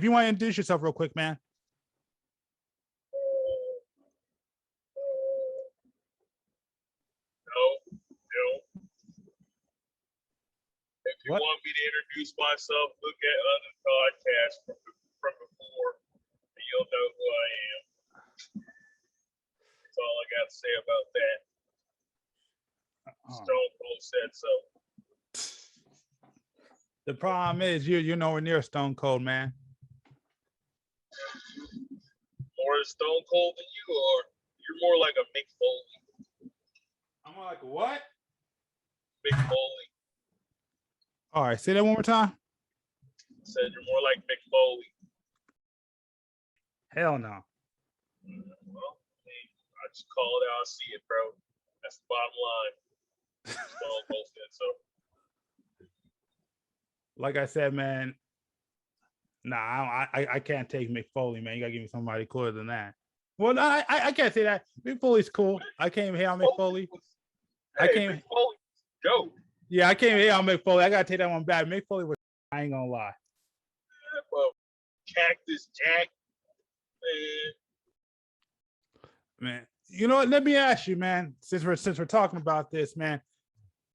you want to introduce yourself real quick, man. No. If you want me to introduce myself, look at other podcasts from before, and you'll know who I am. That's all I got to say about that. Stone Cold said so. The problem is you're nowhere near Stone Cold, man. More Stone Cold than you are. You're more like a Mick Foley. I'm like, what? Mick Foley. All right, say that one more time. I said you're more like Mick Foley. Hell no. Well, I just call it how I see it, bro. That's the bottom line. Stone Cold said so. Like I said, man, nah, I can't take Mick Foley, man. You gotta give me somebody cooler than that. Well, no, I can't say that. Mick Foley's cool. I can't even hate on Mick Foley. Hey, Mick Foley, go. Yeah, I can't hate on Mick Foley. I gotta take that one back. Mick Foley was, I ain't gonna lie. Yeah, well, Cactus Jack, man. You know what? Let me ask you, man. Since we're talking about this, man.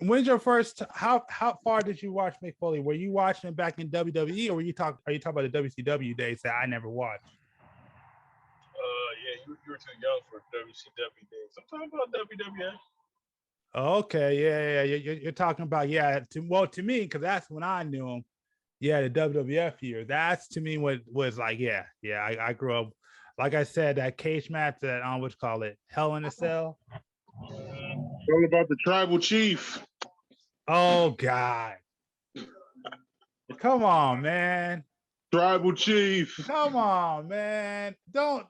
When's your first? How far did you watch Mick Foley? Were you watching it back in WWE, or are you talking about the WCW days that I never watched? Yeah, you were too young for WCW days. I'm talking about WWF. Okay, yeah. You're talking about to me, because that's when I knew him. Yeah, the WWF year. That's to me what was like. Yeah. I grew up, like I said, that cage match that what you call it, Hell in a Cell. All about the tribal chief. Oh God! Come on, man. Tribal chief. Come on, man. Don't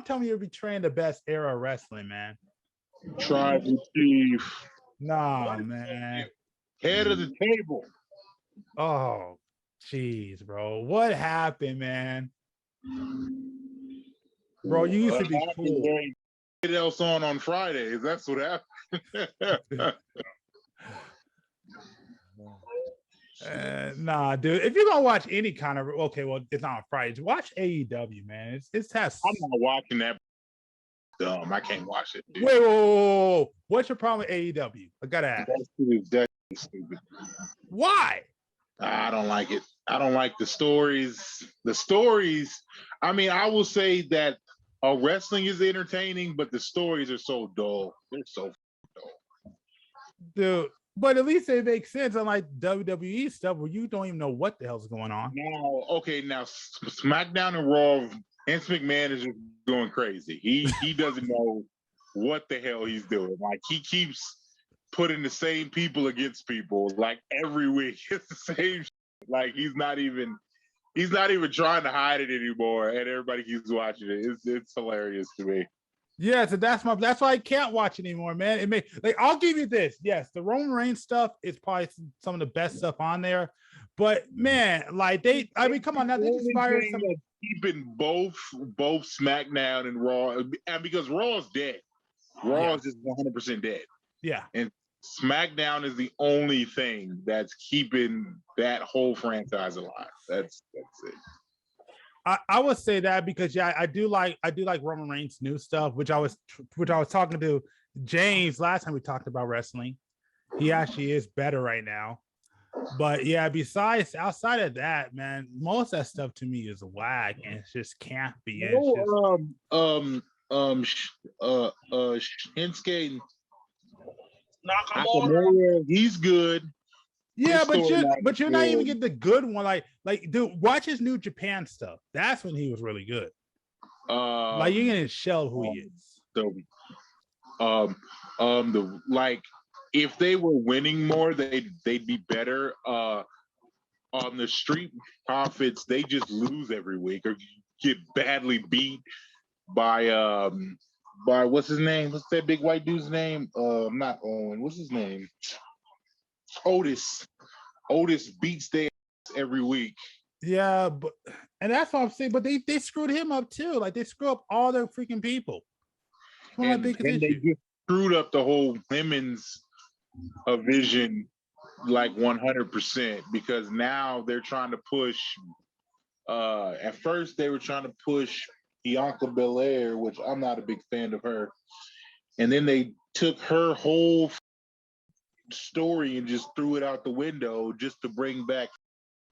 tell me you're betraying the best era of wrestling, man. Tribal chief. Nah, man. Head of the table. Oh, jeez, bro. What happened, man? Bro, you used to be cool. What else on Fridays? That's what happened. Nah, dude. If you're gonna watch any kind of it's not on Fridays. Watch AEW, man. It's has. I'm not watching that. Dumb. I can't watch it. Dude. Wait, whoa. What's your problem with AEW? I gotta ask. That's stupid. Why? I don't like it. I don't like the stories. The stories. I mean, I will say that wrestling is entertaining, but the stories are so dull. They're so dull. Dude. But at least it makes sense, unlike WWE stuff where you don't even know what the hell's going on. Now SmackDown and Raw, Vince McMahon is just going crazy. He doesn't know what the hell he's doing. Like he keeps putting the same people against people like every week. It's the same shit. Like he's not even trying to hide it anymore, and everybody keeps watching it. It's hilarious to me. Yeah, so that's why I can't watch it anymore, man. It may I'll give you this. Yes, the Roman Reigns stuff is probably some of the best stuff on there. But man, come on now, they just fired some keeping both SmackDown and Raw, and because Raw is dead. Raw is just 100% dead. Yeah. And SmackDown is the only thing that's keeping that whole franchise alive. That's it. I would say that because I do like Roman Reigns' new stuff, which I was talking to James last time we talked about wrestling. He actually is better right now. But yeah, outside of that, man, most of that stuff to me is whack and it just can't be. Shinsuke Nakamura, he's good. Yeah, but you're not even getting the good one. Like, dude, watch his New Japan stuff. That's when he was really good. Like you're getting shell who he is. If they were winning more, they'd be better. On the Street Profits, they just lose every week or get badly beat by what's his name? What's that big white dude's name? Not Owen. What's his name? Otis beats their ass every week. Yeah, and that's what I'm saying. But they screwed him up too. Like they screw up all their freaking people. And they just screwed up the whole women's vision like 100% because now they're trying to push At first they were trying to push Bianca Belair, which I'm not a big fan of her. And then they took her whole story and just threw it out the window just to bring back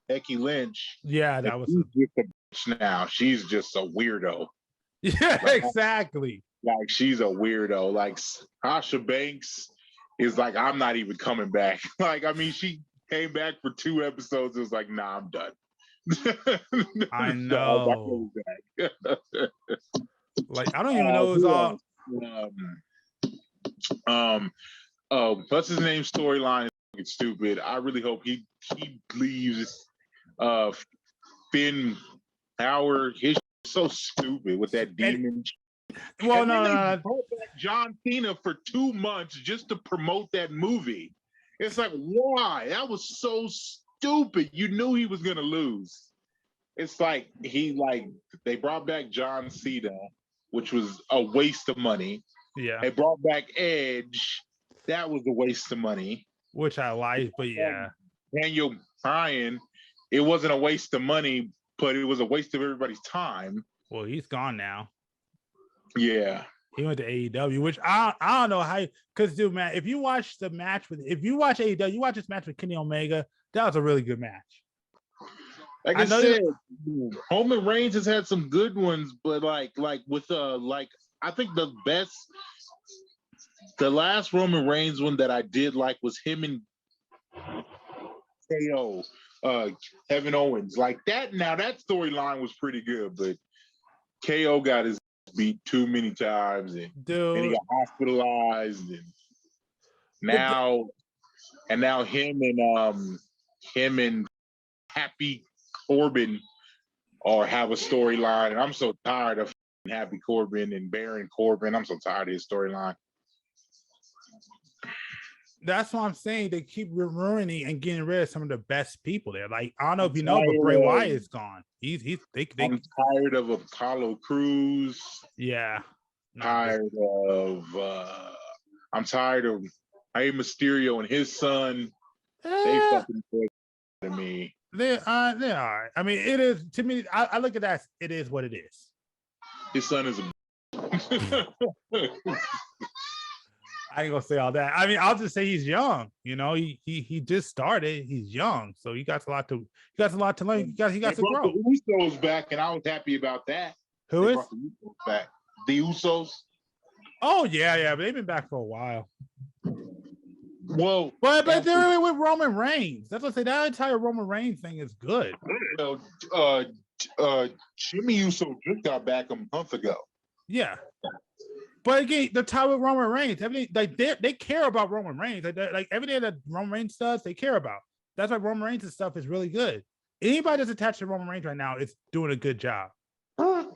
Becky Lynch. Yeah, that was just a bitch now. She's just a weirdo. Yeah, like, exactly. Like she's a weirdo. Like Sasha Banks is like, I'm not even coming back. Like, I mean, she came back for 2 episodes. It was like, nah, I'm done. I know. Like, I don't even know it was all. What's his name? Storyline is stupid. I really hope he leaves. Finn Power, his so stupid with that demon. Well, no. Brought back John Cena for 2 months just to promote that movie. It's like, why? That was so stupid. You knew he was gonna lose. It's like they brought back John Cena, which was a waste of money. Yeah. They brought back Edge. That was a waste of money. Which I like, but yeah. Daniel Bryan, it wasn't a waste of money, but it was a waste of everybody's time. Well, he's gone now. Yeah. He went to AEW, which I don't know how, because dude, man, if you watch AEW, you watch this match with Kenny Omega, that was a really good match. Like I said, Roman Reigns has had some good ones, but like with I think the last Roman Reigns one that I did like was him and KO, Kevin Owens. Like that. Now that storyline was pretty good, but KO got his beat too many times, and then he got hospitalized, and now him and Happy Corbin have a storyline, and I'm so tired of Happy Corbin and Baron Corbin. I'm so tired of his storyline. That's what I'm saying. They keep ruining and getting rid of some of the best people there. Like, I don't know if you know, but Bray Wyatt is gone. I'm tired of Apollo Crews. Yeah. I'm tired of Rey Mysterio and his son. They fucking to me. They are. I mean, it is, to me, I look at that, it is what it is. His son is a I ain't gonna say all that. I mean, I'll just say he's young. You know, he just started. He's young, so he got a lot to learn. He got to grow. The Usos back, and I was happy about that. Who is the Usos back? The Usos. Oh yeah, but they've been back for a while. Well, but they're really with Roman Reigns. That's what I say. That entire Roman Reigns thing is good. Jimmy Uso just got back a month ago. Yeah. But again, the tie with Roman Reigns, everything, like they care about Roman Reigns. Like everything that Roman Reigns does, they care about. That's why Roman Reigns' stuff is really good. Anybody that's attached to Roman Reigns right now is doing a good job. Well,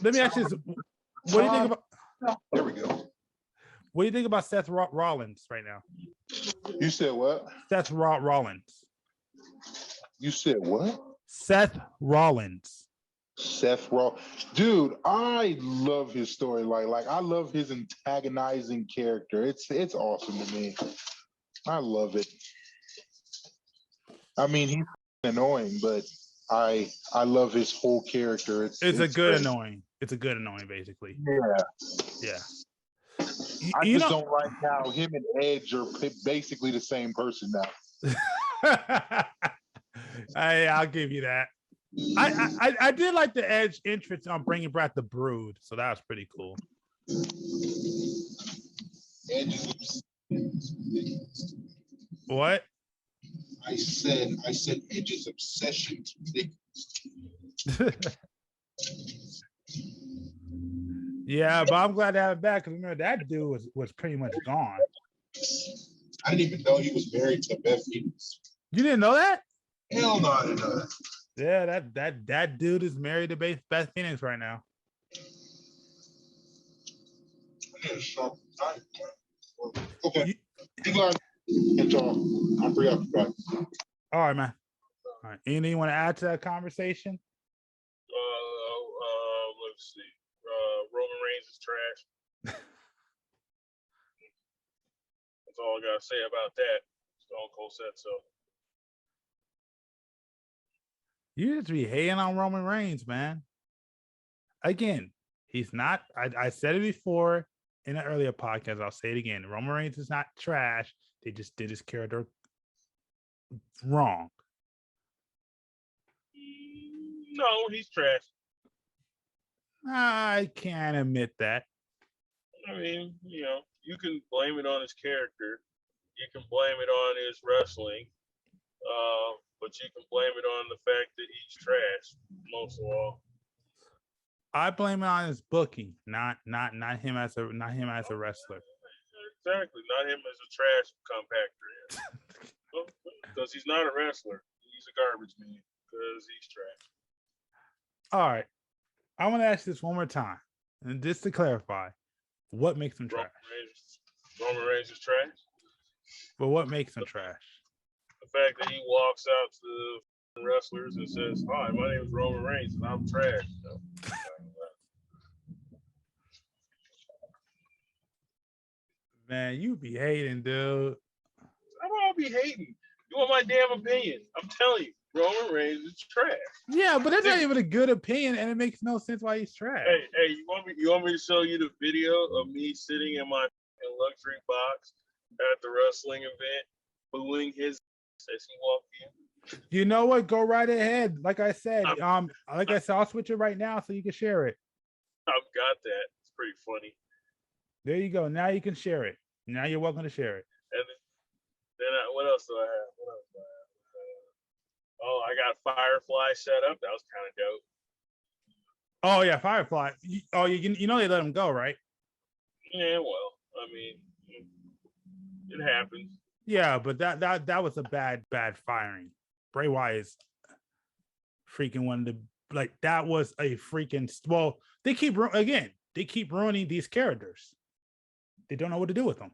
let me ask you this: what do you think about? There we go. What do you think about Seth Rollins right now? You said what? Seth Rollins. You said what? Seth Rollins. Dude, I love his storyline. Like I love his antagonizing character. It's awesome to me. I love it. I mean, he's annoying, but I love his whole character. It's a good great. Annoying. It's a good annoying, basically. Yeah. I just don't like how him and Edge are basically the same person now. I'll give you that. I did like the Edge entrance on bringing back the Brood, so that was pretty cool. What? I said Edge's obsession to Yeah, but I'm glad to have it back because remember that dude was pretty much gone. I didn't even know he was married to Beth Phoenix. You didn't know that? Hell no, I didn't know that. Yeah, that dude is married to Beth Phoenix right now. Okay. I'm preoccupied. All right, man. All right. Anything you want to add to that conversation? Let's see. Roman Reigns is trash. That's all I gotta say about that. Stone Cold said so. You just be hating on Roman Reigns, man. Again, he's not. I said it before in an earlier podcast. I'll say it again. Roman Reigns is not trash. They just did his character wrong. No, he's trash. I can't admit that. I mean, you can blame it on his character. You can blame it on his wrestling. But you can blame it on the fact that he's trash most of all. I blame it on his booking, not him as a wrestler. Exactly, not him as a trash compactor. Because he's not a wrestler. He's a garbage man because he's trash. All right. I want to ask this one more time. And just to clarify, what makes him trash? Roman Reigns is trash. But what makes him trash? The fact that he walks out to the wrestlers and says, "Hi, my name is Roman Reigns and I'm trash." Man, you be hating, dude. I don't be hating. You want my damn opinion? I'm telling you, Roman Reigns is trash. Yeah, but that's not even a good opinion, and it makes no sense why he's trash. Hey, you want me to show you the video of me sitting in my luxury box at the wrestling event, booing his as he walked in? You know what? Go right ahead. Like I said, I'll switch it right now so you can share it. I've got that. It's pretty funny. There you go. Now you can share it. Now you're welcome to share it. And then what else do I have? I got Firefly set up. That was kind of dope. Oh yeah, Firefly. You know they let him go, right? Yeah, well, I mean, it happens. Yeah, but that was a bad firing. Bray Wyatt is freaking one of the that was a freaking they keep ruining these characters. They don't know what to do with them.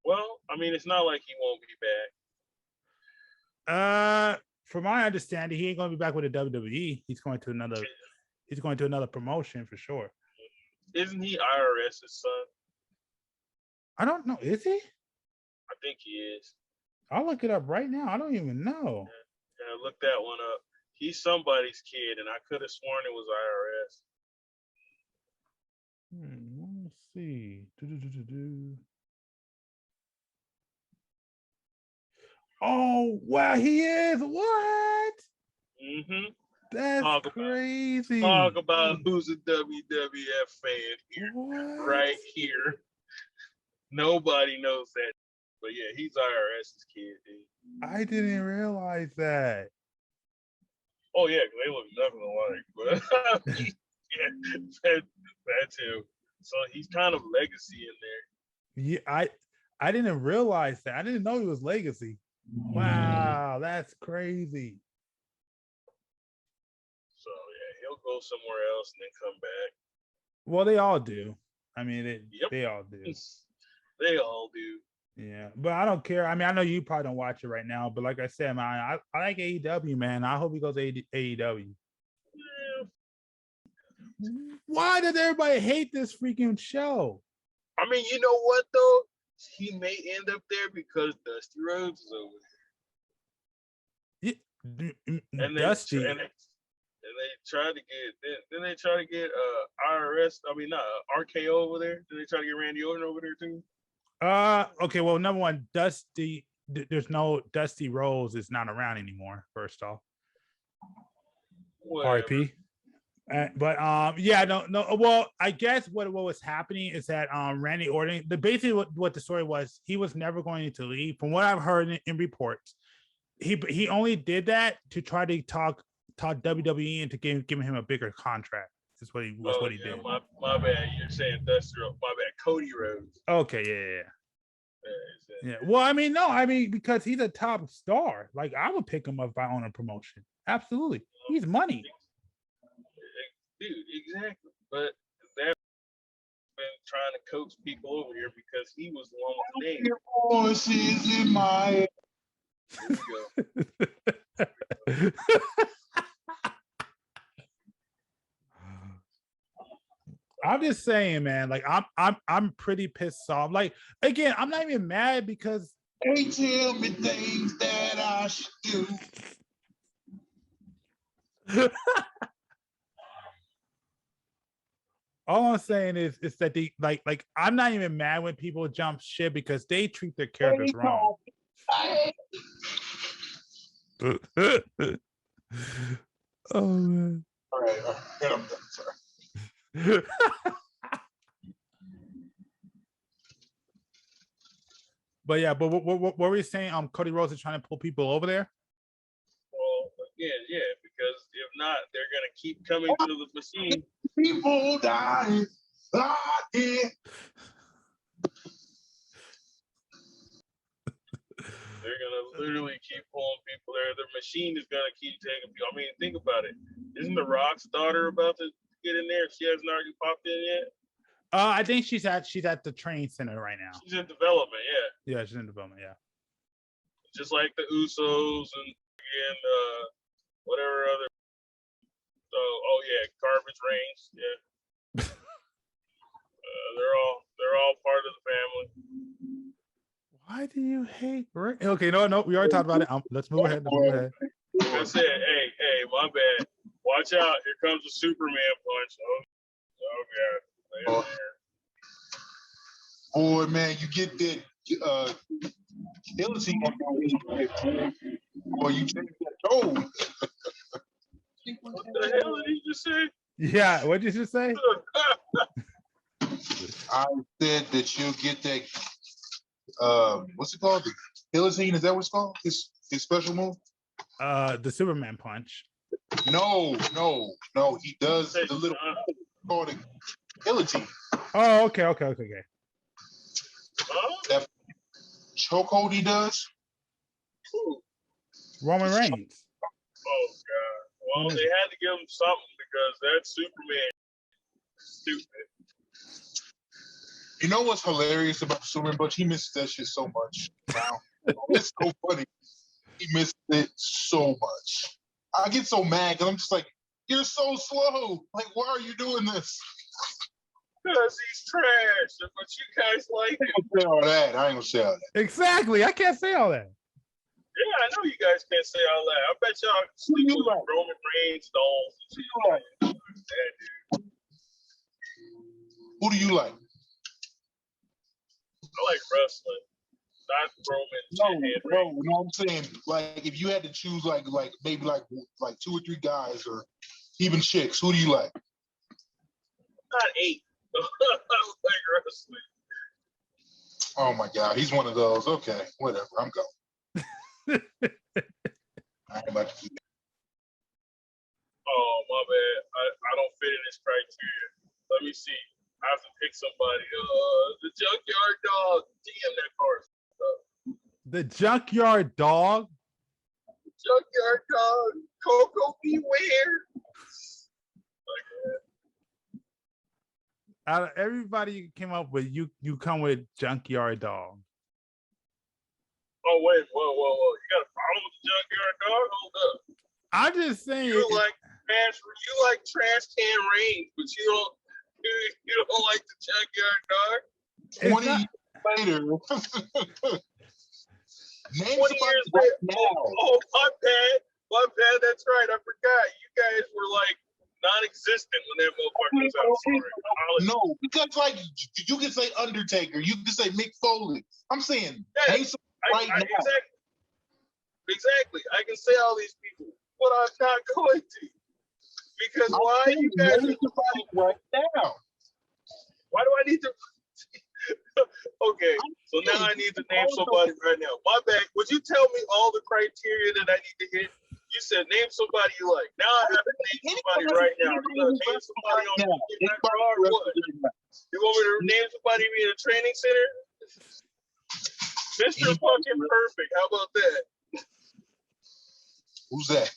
Well, I mean, it's not like he won't be back. From my understanding, he ain't going to be back with the WWE. He's going to another promotion for sure. Isn't he IRS's son? I don't know. Is he? I think he is. I'll look it up right now. I don't even know. Yeah, look that one up. He's somebody's kid, and I could have sworn it was IRS. Let me see. Oh, wow, he is. What? Mm-hmm. That's crazy. Talk about who's a WWF fan here. What? Right here. Nobody knows that. But yeah, he's IRS's kid, dude. I didn't realize that. Oh, yeah, because they look nothing alike. But yeah, that too. So he's kind of legacy in there. Yeah, I didn't realize that. I didn't know he was legacy. Wow, that's crazy. So yeah, he'll go somewhere else and then come back. Well, they all do. I mean, they all do. They all do. Yeah, but I don't care. I mean, I know you probably don't watch it right now, but like I said, man, I like AEW, man. I hope he goes to AEW. Yeah. Why does everybody hate this freaking show? I mean, you know what though? He may end up there because Dusty Rhodes is over there. Yeah, and Dusty. They tried to get. Then they try to get IRS. I mean, not RKO over there. Then they try to get Randy Orton over there too. Okay. Well, number one, Dusty. There's no Dusty Rhodes is not around anymore. First off, RIP. Yeah, no. Well, I guess what was happening is that Randy Orton, basically what the story was, he was never going to leave. From what I've heard in reports, he only did that to try to talk WWE into giving him a bigger contract. That's what he did. My bad. You're saying Dusty Rhodes. My bad. Cody Rhodes. Okay, yeah. Well, I mean, no, because he's a top star. Like I would pick him up if I own a promotion. Absolutely, he's money. Dude, exactly. But that's been trying to coax people over here because he was the one with the name. Your voice is in my. There we go. I'm just saying, man. Like I'm pretty pissed off. Like again, I'm not even mad because They tell me things that I should do. All I'm saying is that they like I'm not even mad when people jump ship because they treat their characters wrong. Oh man. All right, I'm done. Sorry. But yeah, but what were you saying? Cody Rhodes is trying to pull people over there. Well, again, yeah, because if not, they're gonna keep coming to the machine. People dying. They're gonna literally keep pulling people there. The machine is gonna keep taking people. I mean, think about it. Isn't the Rock's daughter about to get in there? She hasn't already popped in yet. I think she's at the training center right now. She's in development, yeah. Yeah, she's in development, yeah. Just like the Usos and again, whatever other. So, oh yeah, Garbage Reigns, yeah. They're all part of the family. Why do you hate Rick? Okay, no, we already talked about it. Let's move ahead. Like I said, hey, my bad. Watch out! Here comes the Superman punch. Oh God. Boy, man, you get that guillotine or you take that Doge. What the hell did he just say? Yeah, what did you just say? I said that you'll get that. What's it called? The guillotine? Is that what it's called? His special move? The Superman punch. No. He does the little called a guillotine. Oh, okay. Huh? That chokehold he does. Roman Reigns. Oh God. Well, they had to give him something because that Superman is stupid. You know what's hilarious about Superman punch? He misses that shit so much. Now it's so funny. He missed it so much. I get so mad because I'm just like, you're so slow. Like, why are you doing this? Because he's trash, but you guys like him. I ain't gonna say all that. I ain't gonna say all that. Exactly. I can't say all that. Yeah, I know you guys can't say all that. I bet y'all sleep with like? Roman Reigns dolls and shit. Who do you like? I like wrestling, not Roman. No, you know what I'm saying? Like, if you had to choose, like maybe like 2 or 3 guys, or even chicks, who do you like? Not 8. I like wrestling. Oh my God, he's one of those. Okay, whatever. I'm going. I ain't about to keep it. Oh my bad. I don't fit in this criteria. Let me see. I have to pick somebody. The Junkyard Dog. DM that card. The Junkyard Dog. Junkyard Dog. Coco Beware. Out of everybody you came up with, you come with Junkyard Dog. Oh wait, whoa! You got a problem with the Junkyard Dog? Hold up. I'm just saying. You like trash can Reigns, but you don't like the Junkyard Dog. 20 years later. Name 20 years later. Oh, my bad. That's right. I forgot. You guys were like non-existent when that motherfucker was out. Sorry. No, because like you can say Undertaker, you can say Mick Foley. I'm saying name somebody right now. Exactly. I can say all these people, but I'm not going to. Because why you guys are somebody right now? Why do I need to? Okay, so now I need to name somebody right now. My bad. Would you tell me all the criteria that I need to hit? You said name somebody you like. Now I have to name somebody right now. Name somebody on the card. What? You want me to name somebody in a training center? Mr. Fucking Perfect. How about that? Who's that?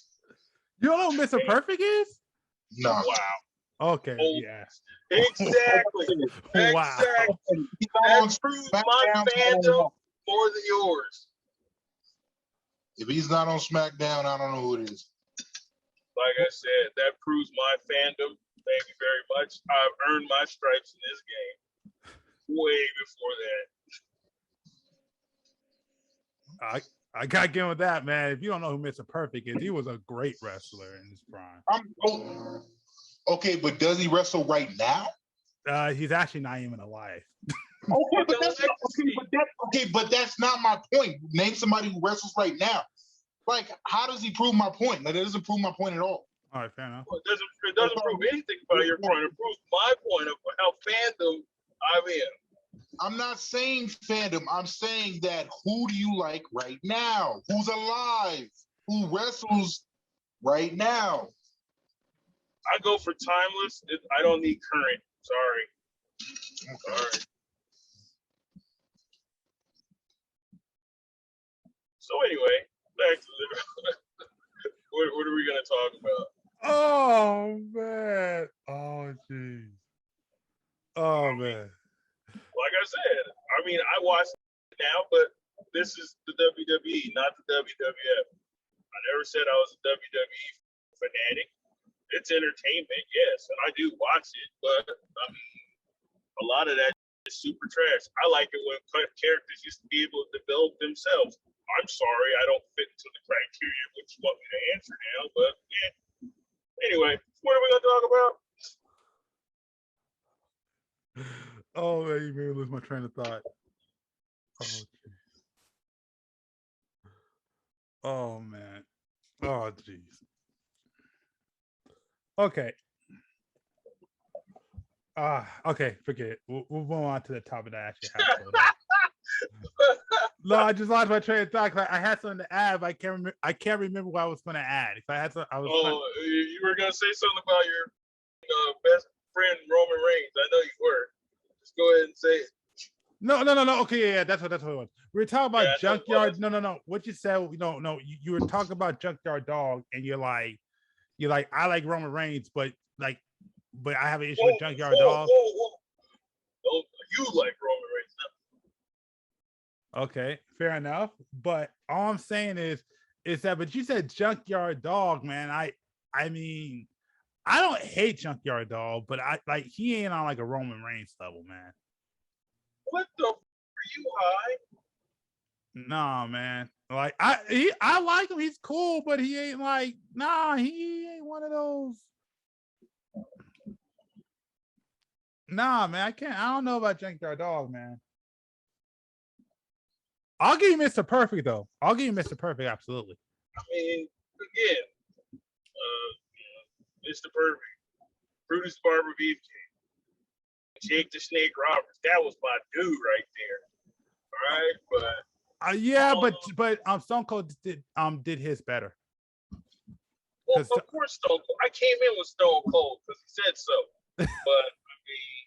You don't know who Mr. Perfect is? No. Wow. Okay. Yeah. Exactly. Wow. Exactly. That proves my fandom more than yours. If he's not on SmackDown, I don't know who it is. Like I said, that proves my fandom. Thank you very much. I've earned my stripes in this game way before that. I gotta give him that, man. If you don't know who Mr. Perfect is, he was a great wrestler in his prime. Okay, but does he wrestle right now? He's actually not even alive. Okay, but that's not my point. Name somebody who wrestles right now. Like, how does he prove my point? Like, it doesn't prove my point at all. All right, fair enough. Well, it doesn't prove anything about your point. It proves my point of how fandom I'm in. I'm not saying fandom. I'm saying that who do you like right now? Who's alive? Who wrestles right now? I go for timeless. I don't need current. Sorry. So anyway, back to the what are we gonna talk about? Oh man. Oh jeez. Oh man. Like I said, I mean I watch it now, but this is the WWE, not the WWF. I never said I was a WWE fanatic. It's entertainment, yes, and I do watch it, but I mean, a lot of that is super trash. I like it when characters used to be able to develop themselves. I'm sorry, I don't fit into the criteria which you want me to answer now, but yeah. Anyway, what are we gonna talk about? Oh man, you made me lose my train of thought. Oh, geez. Oh man. Oh jeez. Okay. Okay, forget it. We'll move on to the topic that I actually have. No, I just lost my train of thought. I had something to add, but I can't remember what I was going to add. If I had some, you were gonna say something about your best friend Roman Reigns. I know you were. Just go ahead and say it. No. Okay, yeah, that's what it was. We were talking about Junkyard. No. What you said, no. You were talking about Junkyard Dog, and you're like, I like Roman Reigns, but I have an issue with Junkyard Dog. Oh, you like Roman Reigns? Okay, fair enough. But all I'm saying is that, but you said Junkyard Dog, man. I mean, I don't hate Junkyard Dog, but he ain't on like a Roman Reigns level, man. What the are you high? Nah, man. Like I like him. He's cool, but he ain't like, he ain't one of those. Nah, man. I don't know about Junkyard Dog, man. I'll give you Mr. Perfect though. I'll give you Mr. Perfect, absolutely. I mean, again, Mr. Perfect, Brutus Barber Beefcake, Jake the Snake Roberts. That was my dude right there. All right, but yeah, but Stone Cold did his better. Well, of course, Stone Cold. I came in with Stone Cold because he said so. But I mean,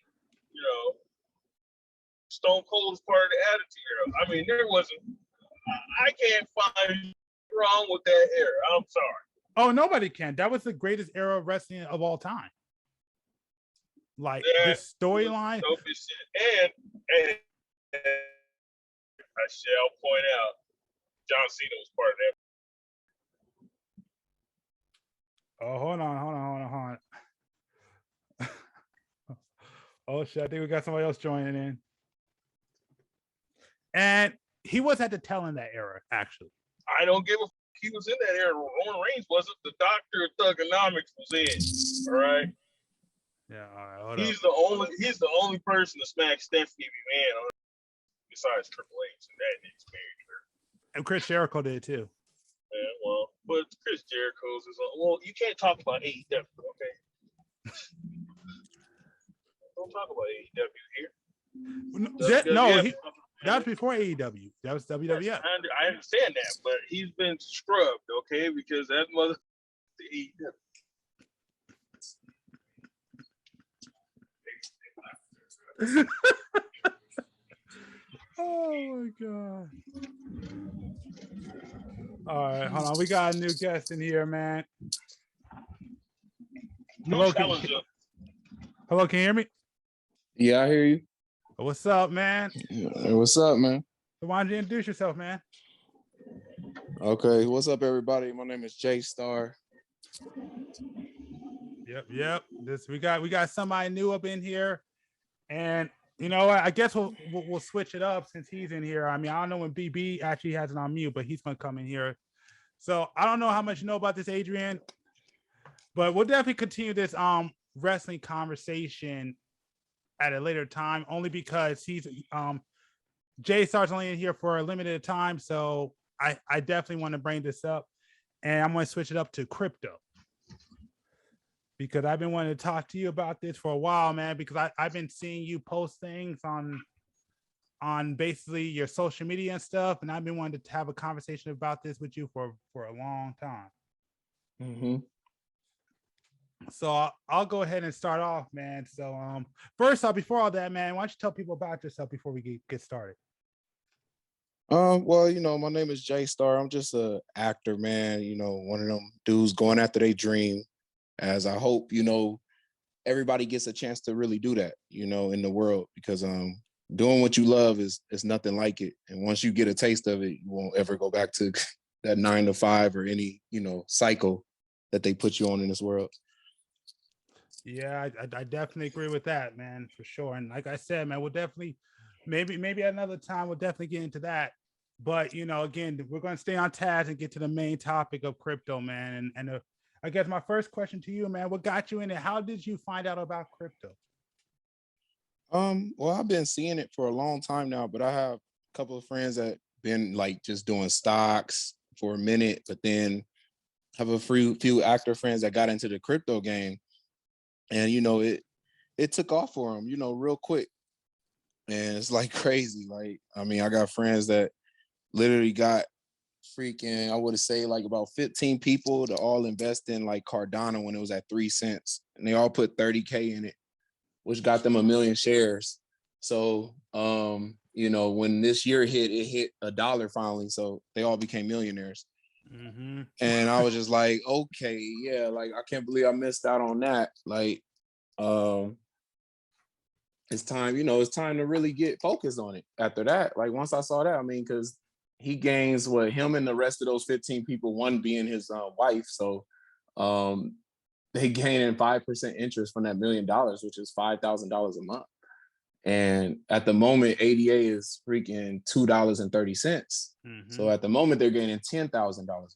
Stone Cold is part of the Attitude Era. I mean, there wasn't. I can't find wrong with that era. I'm sorry. Oh, nobody can. That was the greatest era of wrestling of all time. Like this storyline. And I shall point out, John Cena was part of that. Oh, hold on. Oh shit! I think we got somebody else joining in. And he was at the tail end of that era, actually. I don't give a fuck. He was in that era. Roman Reigns wasn't. The Doctor of Thugonomics was in. All right. Yeah. All right. He's the only person to smack Stephanie McMahon besides Triple H, and that experience her. And Chris Jericho did too. Yeah, well, but Chris Jericho's is on. Well, you can't talk about AEW, okay? Don't talk about AEW here. That was before AEW. That was WWF. I understand that, but he's been scrubbed, okay? Because that mother AEW. Oh my god. All right, hold on. We got a new guest in here, man. Hello, can you hear me? Yeah, I hear you. What's up, man? Hey, what's up, man? So why don't you introduce yourself, man? Okay, what's up, everybody? My name is Jay Star. Yep. We got somebody new up in here, and You know what? I guess we'll switch it up since he's in here. I mean, I don't know when BB actually has it on mute, but he's gonna come in here. So I don't know how much you know about this, Adrian, but we'll definitely continue this wrestling conversation at a later time, only because he's Jay Star's only in here for a limited time. So I definitely want to bring this up, and I'm going to switch it up to crypto because I've been wanting to talk to you about this for a while, man, because I've been seeing you post things on basically your social media and stuff, and I've been wanting to have a conversation about this with you for a long time. Mm-hmm. So I'll go ahead and start off, man. So first off, before all that, man, why don't you tell people about yourself before we get started? Well, my name is Jay Star. I'm just a actor, man. One of them dudes going after their dream. As I hope, everybody gets a chance to really do that, in the world, because doing what you love is nothing like it. And once you get a taste of it, you won't ever go back to that 9 to 5 or any, cycle that they put you on in this world. Yeah, I definitely agree with that, man, for sure. And like I said, man, we'll definitely maybe at another time we'll definitely get into that. But again, we're going to stay on task and get to the main topic of crypto, man. And I guess my first question to you, man, what got you in it? How did you find out about crypto? Well, I've been seeing it for a long time now, but I have a couple of friends that been like just doing stocks for a minute, but then have a few actor friends that got into the crypto game, and it took off for them, real quick, and it's like crazy. Like, I mean, I got friends that literally got freaking, I would say like about 15 people to all invest in like Cardano when it was at 3 cents, and they all put 30K in it, which got them 1 million shares. So, when this year hit, it hit $1 finally. So they all became millionaires. Mm-hmm. And I was just like, okay, yeah, like, I can't believe I missed out on that. Like, it's time to really get focused on it after that. Like, once I saw that, I mean, because he gains him and the rest of those 15 people, one being his wife. So, they gaining 5% interest from that $1 million, which is $5,000 a month. And at the moment, ADA is freaking $2.30. Mm-hmm. So at the moment, they're gaining $10,000 a month.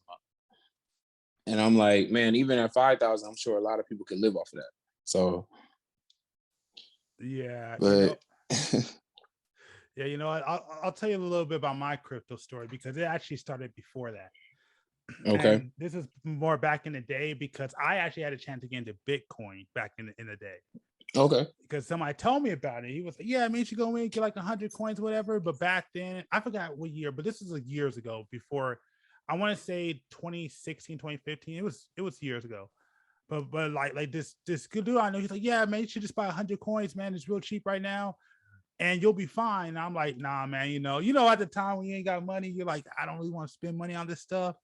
And I'm like, man, even at 5,000, I'm sure a lot of people could live off of that. So, yeah, but yeah, I'll tell you a little bit about my crypto story because it actually started before that. Okay. And this is more back in the day because I actually had a chance to get into Bitcoin back in the day. Okay. Because somebody told me about it. He was like, yeah, I mean, you should go in, get like 100 coins, whatever. But back then, I forgot what year, but this was like years ago before, I want to say 2016, 2015. It was years ago. But like this good dude I know, he's like, yeah, man, you should just buy 100 coins, man. It's real cheap right now. And you'll be fine. And I'm like, nah, man, at the time when you ain't got money, you're like, I don't really want to spend money on this stuff.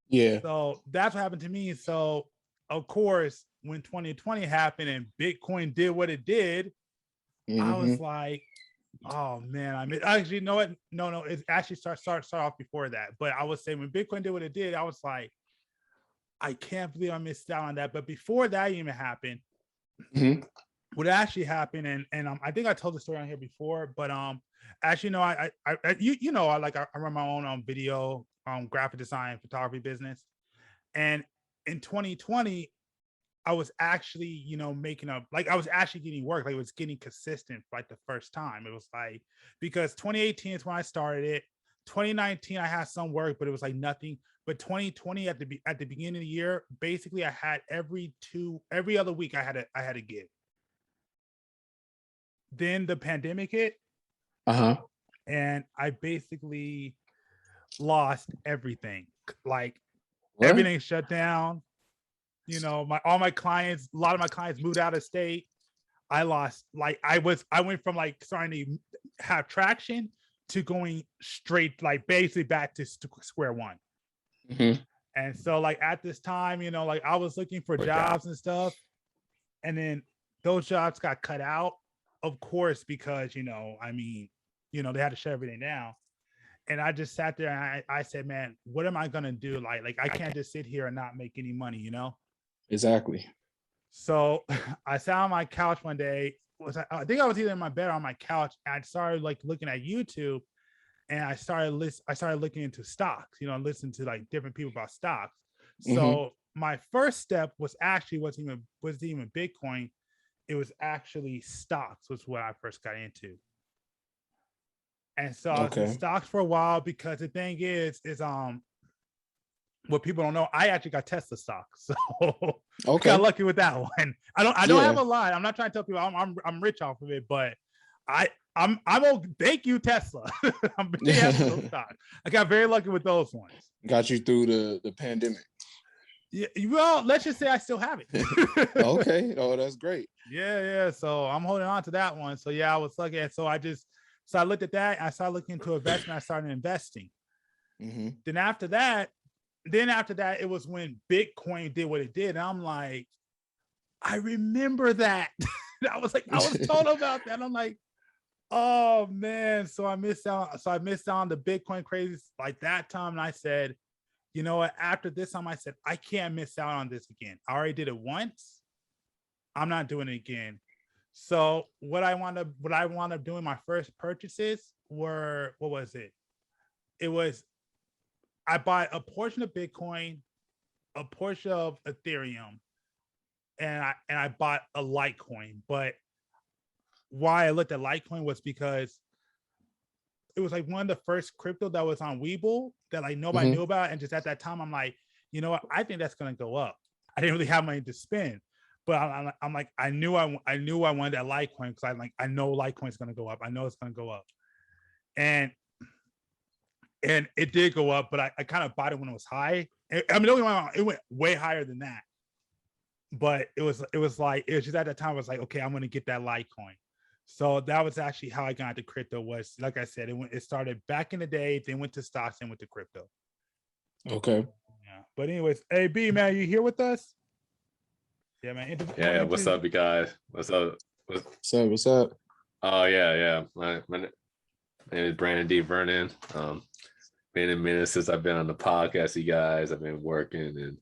Yeah. So that's what happened to me. So of course, when 2020 happened and Bitcoin did what it did, I was like, oh man, I mean, actually, you know what? No, it actually start off before that. But I would say when Bitcoin did what it did, I was like, I can't believe I missed out on that. But before that even happened, what actually happened, and I think I told the story on here before, but actually, I run my own video, graphic design, photography business, and in 2020, I was actually, making up, like I was actually getting work, like it was getting consistent for like the first time. It was like, because 2018 is when I started it. 2019, I had some work, but it was like nothing. But 2020 at the beginning of the year, basically I had every other week I had a gig. Then the pandemic hit. And I basically lost everything. Like everything shut down. A lot of my clients moved out of state. I went from like starting to have traction to going straight, like basically back to square one. And so like at this time, like I was looking for jobs and stuff, and then those jobs got cut out, of course, because they had to shut everything down. And I just sat there and I said, man, what am I gonna do? Like I can't just sit here and not make any money, Exactly. So I sat on my couch one day I think I was either in my bed or on my couch. And I started like looking at YouTube, and I started looking into stocks, listening to like different people about stocks. So my first step was actually wasn't even Bitcoin. It was actually stocks was what I first got into. And so I was in stocks for a while, because the thing is what people don't know, I actually got Tesla stock. So I got lucky with that one. I don't have a lot. I'm not trying to tell people I'm rich off of it, but I'm thank you, Tesla. I'm very happy with those stocks. I got very lucky with those ones. Got you through the pandemic. Yeah, well, let's just say I still have it. Okay. Oh, that's great. Yeah. So I'm holding on to that one. So yeah, I was lucky. And so I looked at that. I started looking into investment. I started investing. Then after that, it was when Bitcoin did what it did. And I'm like, I remember that. I was told about that. I'm like, oh man. So I missed out. So I missed out on the Bitcoin craze like that time. And I said, you know what? After this time, I said, I can't miss out on this again. I already did it once. I'm not doing it again. So what I wound up doing, my first purchases were, what was it? It was, I bought a portion of Bitcoin, a portion of Ethereum, and I bought a Litecoin. But why I looked at Litecoin was because it was like one of the first crypto that was on Webull that like nobody knew about. And just at that time, I'm like, you know what? I think that's going to go up. I didn't really have money to spend, but I'm like, I knew I wanted that Litecoin, because I know Litecoin's going to go up. I know it's going to go up. And it did go up, but I kind of bought it when it was high. I mean, it went way higher than that. But it was just at that time, I was like, okay, I'm going to get that Litecoin. So that was actually how I got into crypto. Was, like I said, it started back in the day, then went to stocks, then went to crypto. Okay. Yeah. But anyways, hey B, man, you here with us? Yeah, man. Yeah. What's up, you guys? What's up? What's up? Oh yeah. My name is Brandon D. Vernon. Been a minute since I've been on the podcast, you guys. I've been working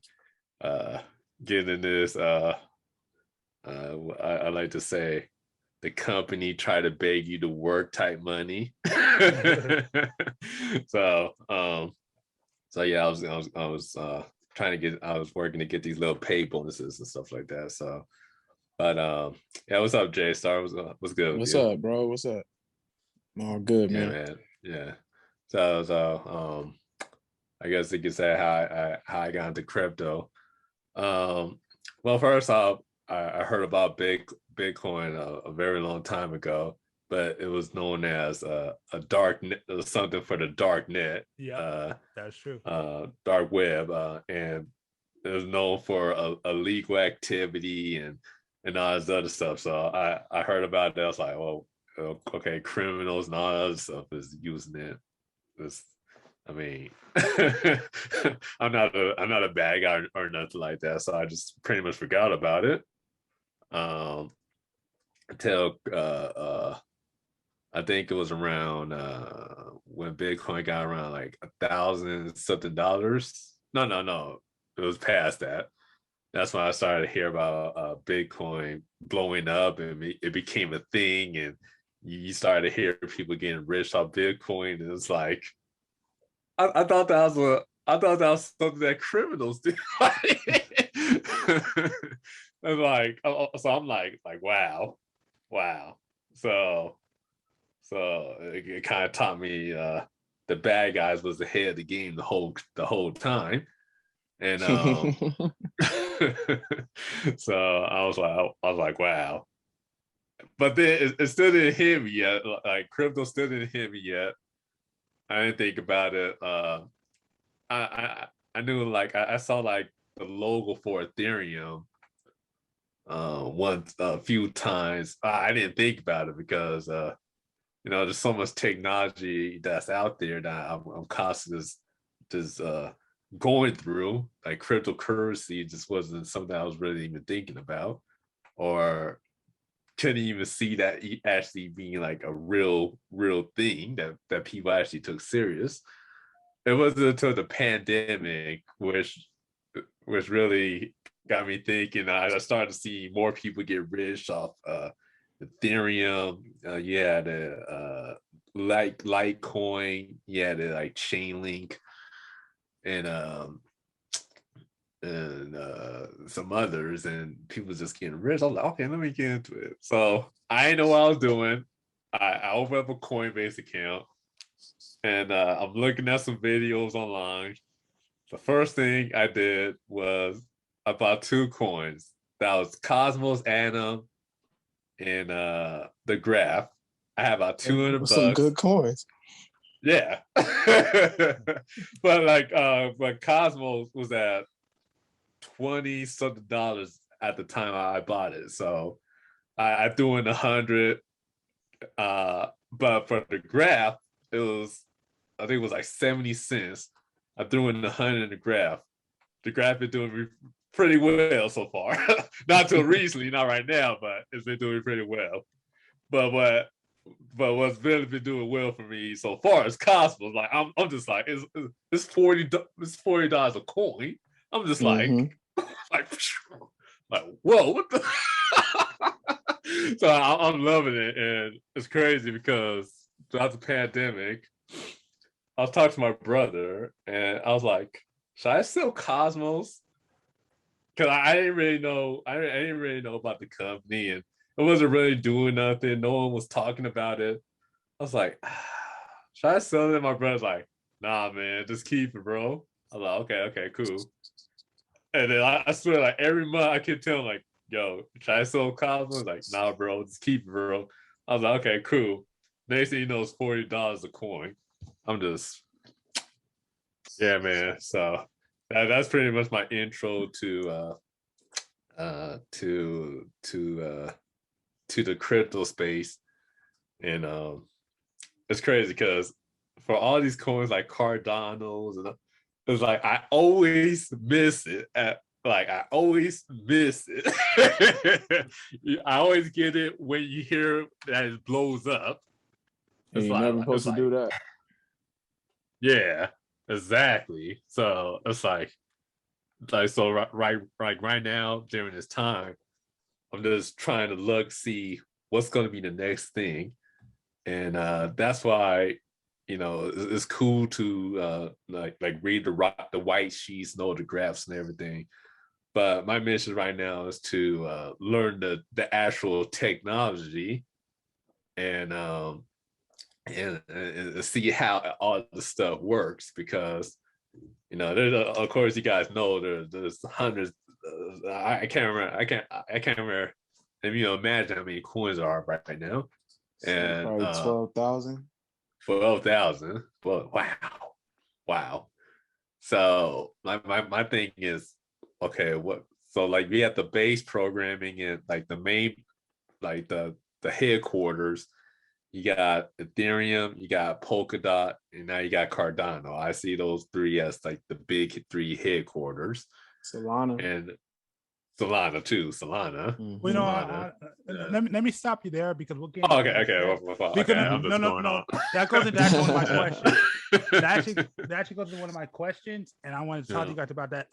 and getting this. I like to say, the company try to beg you to work type money. So yeah, I was I was working to get these little pay bonuses and stuff like that. So, but yeah, what's up, Jay Star? What's good? What's up, bro? What's up? All good, yeah, man. Yeah. So I guess you could say how I got into crypto. Well, first off, I heard about Bitcoin a very long time ago, but it was known as a dark net, something for the dark net. Yeah, that's true. Dark web, and it was known for illegal activity and all this other stuff. So I heard about that. I was like, well, okay, criminals and all that other stuff is using it. I mean, I'm not a bad guy or nothing like that. So I just pretty much forgot about it. Until I think it was around when Bitcoin got around like $1,000 something. No, it was past that. That's when I started to hear about Bitcoin blowing up, and it became a thing, and you started to hear people getting rich off Bitcoin. And it's like, I thought that was something that criminals do. And like, so I'm like, wow. So it kind of taught me the bad guys was ahead of the game the whole time, and so I was like, wow. But then it still didn't hit me yet. Like crypto still didn't hit me yet. I didn't think about it. I knew, like, I saw like the logo for Ethereum a few times. I didn't think about it because there's so much technology that's out there that I'm constantly just going through. Like cryptocurrency just wasn't something I was really even thinking about, or couldn't even see that actually being like a real thing that people actually took serious. It wasn't until the pandemic, which really got me thinking. I started to see more people get rich off Ethereum, you had Litecoin, you had like Chainlink, and some others, and people just getting rich. I was like, okay, let me get into it. So I didn't know what I was doing. I opened up a Coinbase account, and I'm looking at some videos online. The first thing I did was I bought 2 coins. That was Cosmos Atom and the Graph. I had about 200 bucks. Some good coins. Yeah. but Cosmos was at 20 something dollars at the time I bought it. So I threw in 100. But for the Graph, I think it was like 70 cents. I threw in 100 in the Graph. The Graph is doing pretty well so far. Not till recently, not right now, but it's been doing pretty well. But what's really been doing well for me so far is Cosmos. Like I'm just like it's $40 a coin. I'm just like like whoa, what the so I'm loving it, and it's crazy because throughout the pandemic, I was talking to my brother, and I was like, should I sell Cosmos? Because I didn't really know. I didn't really know about the company, and it wasn't really doing nothing. No one was talking about it. I was like, should I sell it? And my brother's like, nah, man, just keep it, bro. I was like, okay, cool. And then I swear, like every month, I kept telling like, yo, should I sell Cosmos? Like, nah, bro, just keep it, bro. I was like, okay, cool. Next thing you know, it's $40 a coin. I'm just, yeah, man. So that's pretty much my intro to the crypto space, and it's crazy because for all these coins like Cardano's, and it's like I always miss it. I always miss it. I always get it when you hear that it blows up. It's you're never supposed to do that. Yeah, exactly. So it's like so right now during this time, I'm just trying to see what's going to be the next thing, and that's why it's cool to like read the white sheets, know the graphs and everything. But my mission right now is to learn the actual technology and see how all the stuff works, because there's of course you guys know there's hundreds. I can't remember. I can't remember. And imagine how many coins there are right now. And probably 12,000. 12,000. But wow. So my thing is, okay, what? So like we have the base programming and like the main, like the headquarters. You got Ethereum, you got Polkadot, and now you got Cardano. I see those 3 as like the big 3 headquarters. Solana. And Solana too. Solana. Mm-hmm. Well, let me stop you there because we'll get. Okay. No. That goes into one of my questions. That actually goes into one of my questions, and I wanted to talk to you guys about that.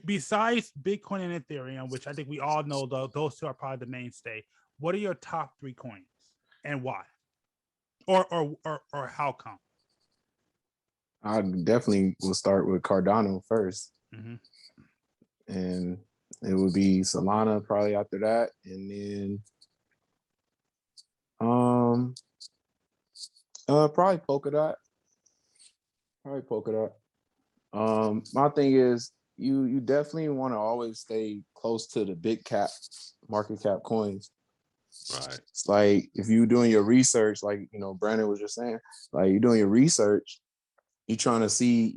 Besides Bitcoin and Ethereum, which I think we all know, those 2 are probably the mainstay. What are your top 3 coins, and why, or how come? I definitely will start with Cardano first, and it would be Solana probably after that, and then probably Polkadot. My thing is you definitely want to always stay close to the big cap market cap coins. Right. It's like if you're doing your research, like Brandon was just saying, like you're doing your research, you're trying to see,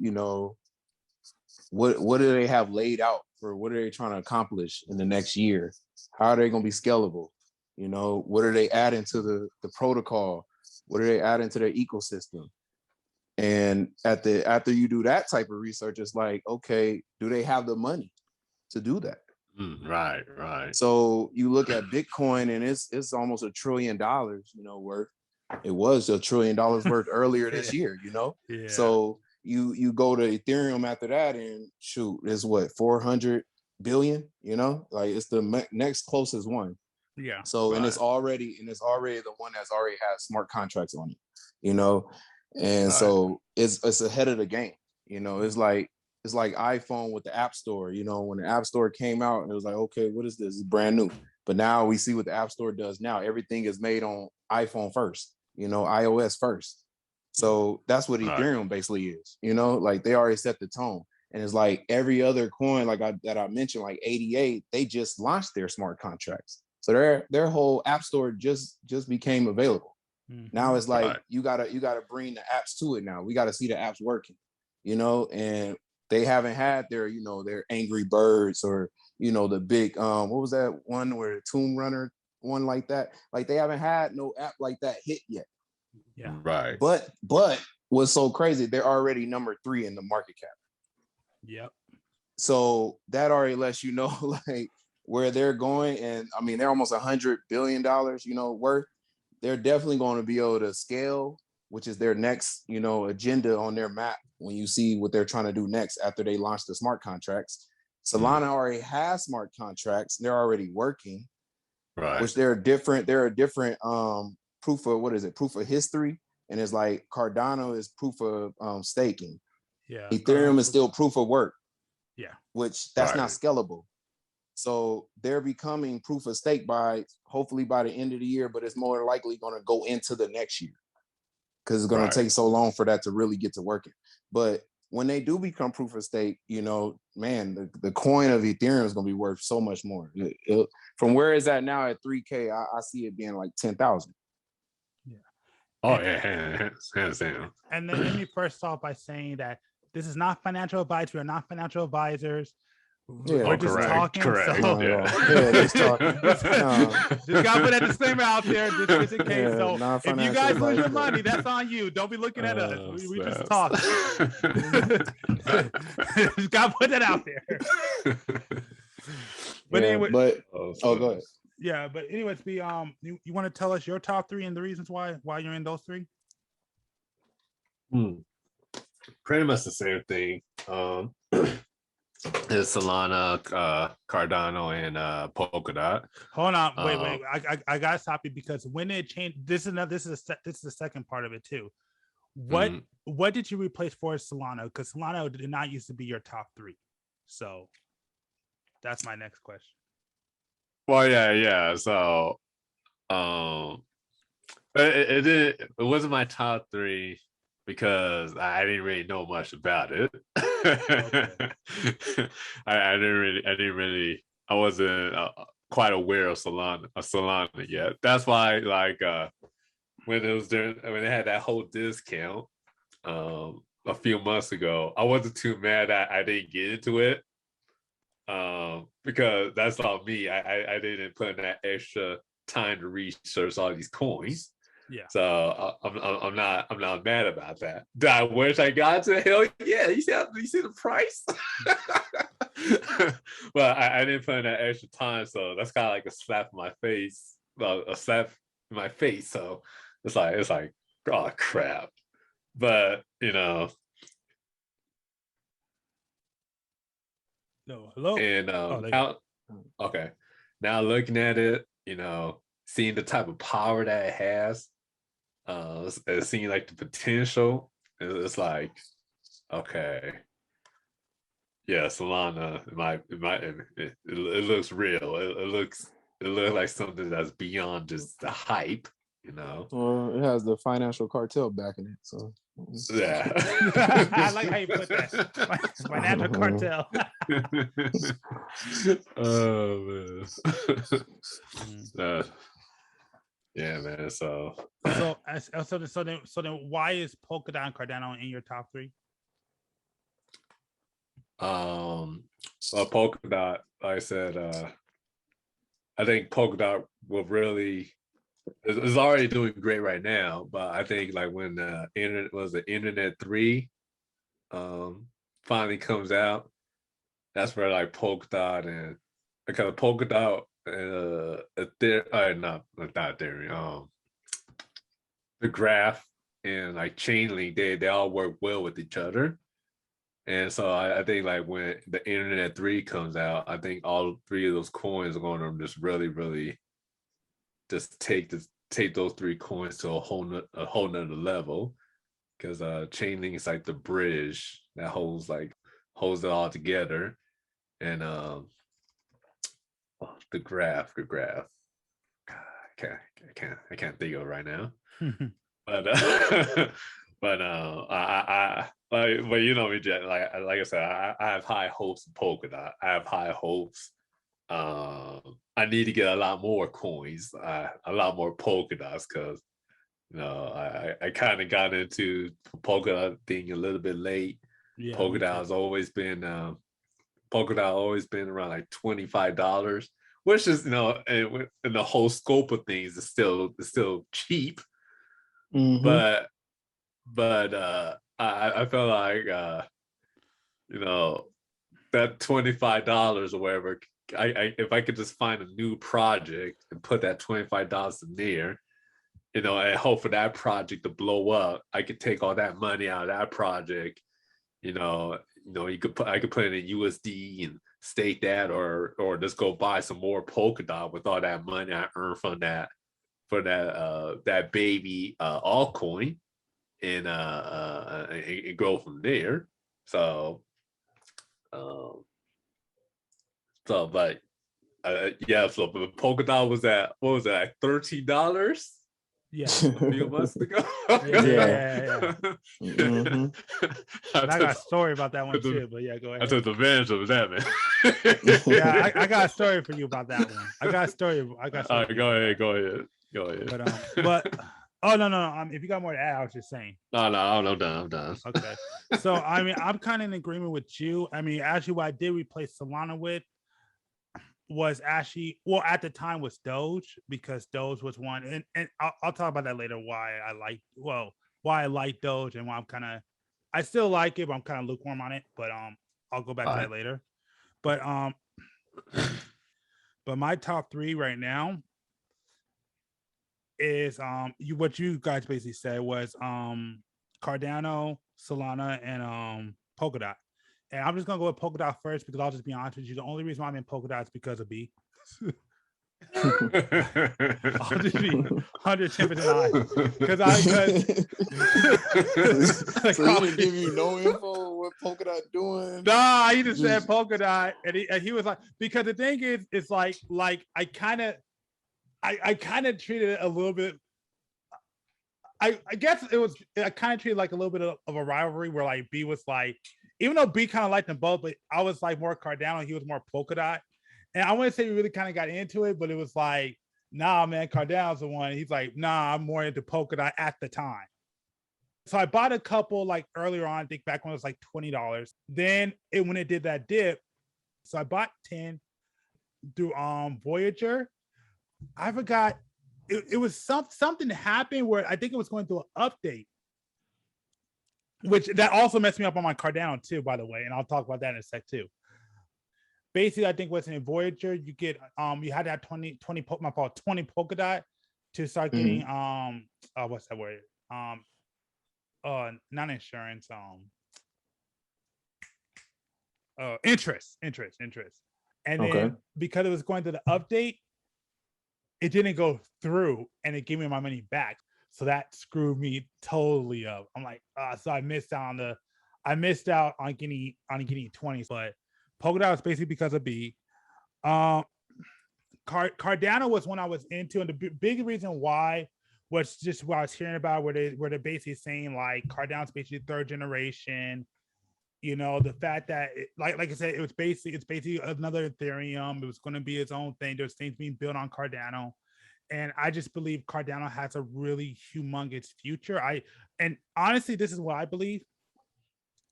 what do they have laid out for what are they trying to accomplish in the next year? How are they going to be scalable? What are they adding to the protocol? What are they adding to their ecosystem? And after you do that type of research, it's like, okay, do they have the money to do that? Right. So you look at Bitcoin, and it's almost $1 trillion, worth. It was $1 trillion worth earlier this year, Yeah. So you go to Ethereum after that, and shoot, it's what, 400 billion, like it's the next closest one. Yeah. So and it's Right. already the one that's already has smart contracts on it, you know, and Right. so it's ahead of the game. You know, it's like iPhone with the App Store. You know, when the App Store came out, it was like, okay, what is this? It's brand new. But now we see what the App Store does now. Everything is made on iPhone first, you know, iOS first. So that's what Right. Ethereum basically is, you know, like they already set the tone. And it's like every other coin, like that I mentioned, like 88, they just launched their smart contracts. So their whole app store just became available. Now it's like Right. you gotta bring the apps to it now. We gotta see the apps working, you know, and they haven't had their, you know, their Angry Birds or, you know, the big what was that one where Tomb Runner one like that? Like they haven't had no app like that hit yet. Yeah. Right. But what's so crazy, they're already number 3 in the market cap. Yep. So that already lets you know like where they're going. And I mean, they're almost $100 billion, you know, worth. They're definitely going to be able to scale, which is their next, you know, agenda on their map. When you see what they're trying to do next after they launch the smart contracts, Solana already has smart contracts. They're already working, Right. which they're different. They're a different proof of proof of history. And it's like Cardano is proof of staking. Yeah. Ethereum is still proof of work. Yeah. Which that's Right. not scalable. So they're becoming proof of stake hopefully by the end of the year, but it's more likely going to go into the next year because it's going Right. to take so long for that to really get to working. But when they do become proof of stake, you know, man, the coin of Ethereum is going to be worth so much more. From where it's at now at 3K, I see it being like 10,000. Oh yeah, hands down. And then let me first off by saying that this is not financial advice. We are not financial advisors. Yeah. We're just correct, talking. correct. So Yeah, just talking. just gotta put that disclaimer out there just in case. Yeah, So if you non-financial guys lose your advice, but- money, that's on you. Don't be looking at us. We just talk. snaps. Just gotta put that out there. But Yeah, anyway, but Oh, go ahead. yeah. But anyways, you want to tell us your top 3 and the reasons why you're in those 3? Pretty much the same thing. It's Solana, Cardano, and Polkadot. Hold on, wait. I gotta stop you because when it changed, this is the second part of it too. What did you replace for Solana? Because Solana did not used to be your top 3. So that's my next question. Well, yeah. So, it wasn't my top 3 because I didn't really know much about it. I wasn't quite aware of Solana yet. That's why, like, when they had that whole discount a few months ago, I wasn't too mad that I didn't get into it. Because that's all me. I didn't put in that extra time to research all these coins. Yeah. So I'm not mad about that. Do I wish I got to? Hell yeah! You see the price. But I didn't put in that extra time, so that's kind of like a slap in my face. A slap in my face. So it's like oh crap. But you know. No, hello. And okay. Now looking at it, you know, seeing the type of power that it has, seeing like the potential, it's like, okay, yeah, Solana, it looks real. It looks like something that's beyond just the hype, you know. Well, it has the financial cartel backing it, so yeah. I like how you put that. Financial cartel. Oh man. Yeah, man. So then why is Polkadot and Cardano in your top 3? Well, Polkadot, like I said, I think Polkadot will really is already doing great right now, but I think like when the Internet 3 finally comes out, that's where like Polkadot and because Polkadot not Ethereum, the Graph and like Chainlink, they all work well with each other. And so I think like when the Internet 3 comes out, I think all 3 of those coins are going to just really, really just take those 3 coins to a whole nother level, because Chainlink is like the bridge that holds it all together, and the graph. God, I can't think of it right now. But but you know me, Jen, like I said, I have high hopes of Polkadot. I have high hopes. I need to get a lot more coins, a lot more Polkadots, because I kind of got into Polkadot being a little bit late. Yeah, Polkadot has always been around like $25, which is in the whole scope of things is still cheap. Mhm. But I felt like that $25 or whatever, I if I could just find a new project and put that $25 in there, and hope for that project to blow up, I could take all that money out of that project. I could put it in USD and stake that, or just go buy some more Polkadot with all that money I earned from that that baby altcoin, and go from there. So but yeah, so Polkadot was at, what was that, $13? Yeah. A few months ago. Yeah. Mhm. And I got a story about that one too, but yeah, go I ahead. took advantage of that, man. Yeah, I got a story for you about that one. I got a story. All right, go ahead. But oh no. If you got more to add, I was just saying. No, I'm done. Okay. So I mean, I'm kind of in agreement with you. I mean, actually, what I did replace Solana with was actually, well, at the time was Doge, because Doge was one, and I'll talk about that later. Why I like Doge, and why I still like it, but I'm kind of lukewarm on it. But I'll go back to that later. But but my top 3 right now is what you guys basically said was Cardano, Solana, and Polkadot. And I'm just gonna go with Polkadot first, because I'll just be honest with you. The only reason why I'm in Polkadot is because of B. I'll just be 110% honest, because So he didn't give you no info on what Polkadot doing? Nah, he just said Polkadot, and he was like, because the thing is, it's like I kind of treated it a little bit. I guess I kind of treated like a little bit of a rivalry, where like B was like, even though B kind of liked them both, but I was like more Cardano, he was more Polkadot. And I want to say we really kind of got into it, but it was like, nah, man, Cardano's the one. He's like, nah, I'm more into Polkadot at the time. So I bought a couple like earlier on, I think back when it was like $20. Then when it did that dip, so I bought 10 through Voyager. I forgot, it was something happened where I think it was going through an update, which that also messed me up on my Cardano too, by the way, and I'll talk about that in a sec too. Basically, I think what's in Voyager, you get you had to have 20 Polkadot to start getting what's that word? Not insurance, interest. And then because it was going to the update, it didn't go through, and it gave me my money back. So that screwed me totally up. I'm like, so I missed out on getting 20s, but Polkadot was basically because of B. Cardano was one I was into, and the big reason why was just what I was hearing about, where they're basically saying like Cardano's basically 3rd generation. The fact that like I said, it's basically another Ethereum. It was going to be its own thing. There's things being built on Cardano. And I just believe Cardano has a really humongous future. And honestly, this is what I believe,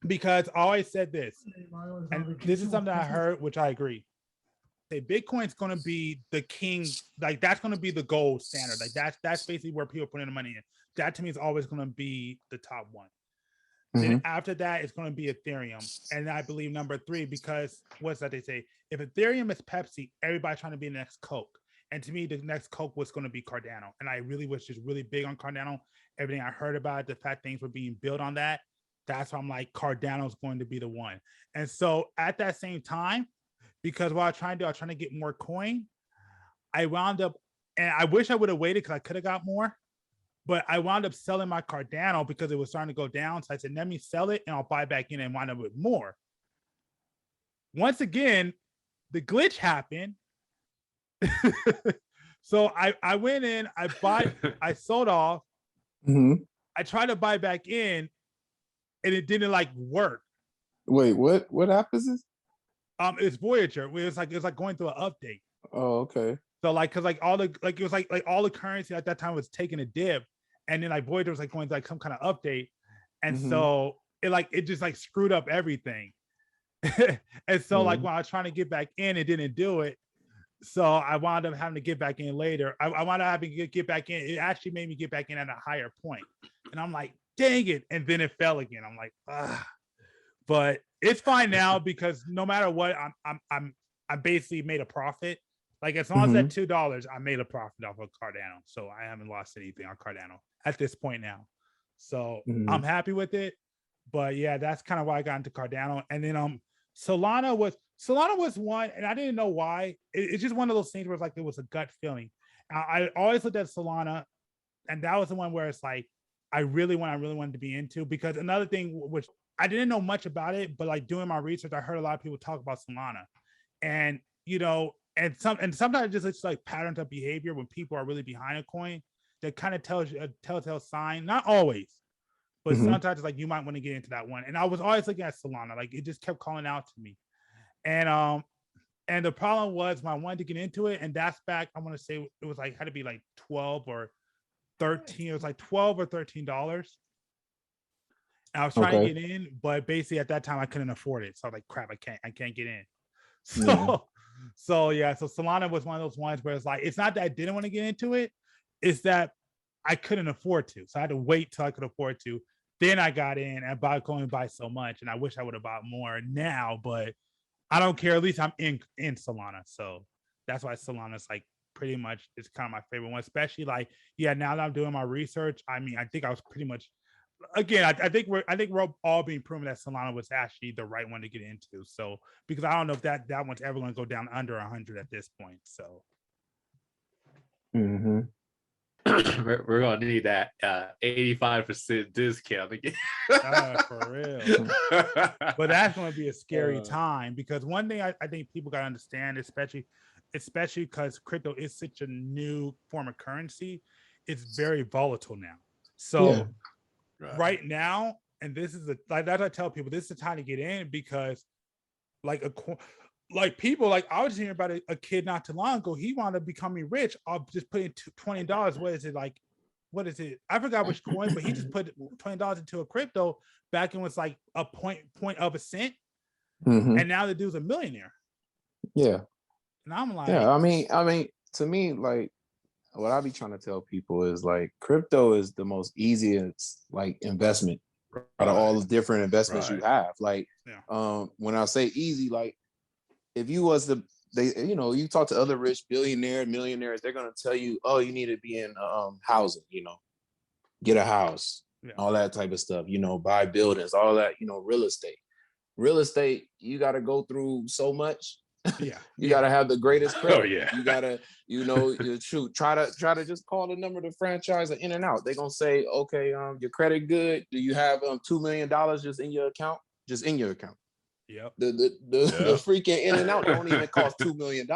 because I always said this, and this is something I heard, which I agree. Bitcoin's going to be the king, like that's going to be the gold standard. Like that's basically where people put in the money in. That to me is always going to be the top one. Then after that, it's going to be Ethereum, and I believe number 3, because what's that they say? If Ethereum is Pepsi, everybody's trying to be the next Coke. And to me, the next Coke was going to be Cardano. And I really was just really big on Cardano. Everything I heard about it, the fact things were being built on that, that's why I'm like, Cardano's going to be the one. And so at that same time, because what I was trying to do, I was trying to get more coin, I wound up And I wish I would have waited because I could have got more. But I wound up selling my Cardano because it was starting to go down. So I said, let me sell it and I'll buy back in and wind up with more. Once again, the glitch happened. So I went in, I sold off. Mm-hmm. I tried to buy back in and it didn't like work. Wait, what app is this? It's Voyager. It was like going through an update. Oh, okay. So like, cause like all the like it was like all the currency at that time was taking a dip, and then like Voyager was like going through like some kind of update, and so it just like screwed up everything. And so like when I was trying to get back in, it didn't do it. So I wound up having to get back in later. I wound up having to get back in. It actually made me get back in at a higher point, and I'm like, dang it! And then it fell again. I'm like, ah. But it's fine now because no matter what, I basically made a profit. Like as long as that $2, I made a profit off of Cardano. So I haven't lost anything on Cardano at this point now. So I'm happy with it. But yeah, that's kind of why I got into Cardano. And then Solana was one, and I didn't know why. It's just one of those things where it's like it was a gut feeling. I always looked at Solana, and that was the one where it's like I really wanted to be into, because another thing which I didn't know much about it, but like doing my research, I heard a lot of people talk about Solana, and you know, and sometimes it's like patterns of behavior when people are really behind a coin that kind of tells you a telltale sign. Not always, but sometimes it's like you might want to get into that one. And I was always looking at Solana, like it just kept calling out to me, and the problem was when I wanted to get into it, and that's back, I want to say it was like had to be like 12 or 13. It was like $12 or $13. I was trying to get in, but basically at that time I couldn't afford it. So I was like, crap, I can't get in. So so Solana was one of those ones where it's like, it's not that I didn't want to get into it, it's that I couldn't afford to. So I had to wait till I could afford to. Then I got in and could buy so much. And I wish I would have bought more now, but I don't care. At least I'm in Solana. So that's why Solana's like pretty much, it's kind of my favorite one, especially like, now that I'm doing my research, I mean, I think I was pretty much, again, I think we're all being proven that Solana was actually the right one to get into. So because I don't know if that one's ever going to go down under 100 at this point. So we're gonna need that 85% discount again. For real. But that's going to be a scary time, because one thing I think people got to understand, especially because crypto is such a new form of currency, it's very volatile now. So right now, and this is like that I tell people, this is the time to get in, because like people, like I was hearing about a kid not too long ago, he wanted to becoming rich off just putting $20. What is it? I forgot which coin, but he just put $20 into a crypto back and was like a point of a cent. And now the dude's a millionaire. Yeah. And I'm like, I mean, to me, like what I be trying to tell people is like crypto is the most easiest like investment out of all the different investments you have. Like, when I say easy, like if you was you talk to other rich millionaires, they're gonna tell you, oh, you need to be in housing, get a house, all that type of stuff, buy buildings, all that, real estate, you got to go through so much. You got to have the greatest credit. You got to, try to just call the number of the franchise in and out. They're gonna say, okay, your credit good, do you have $2 million just in your account? Yep. The freaking in and out don't even cost $2 million.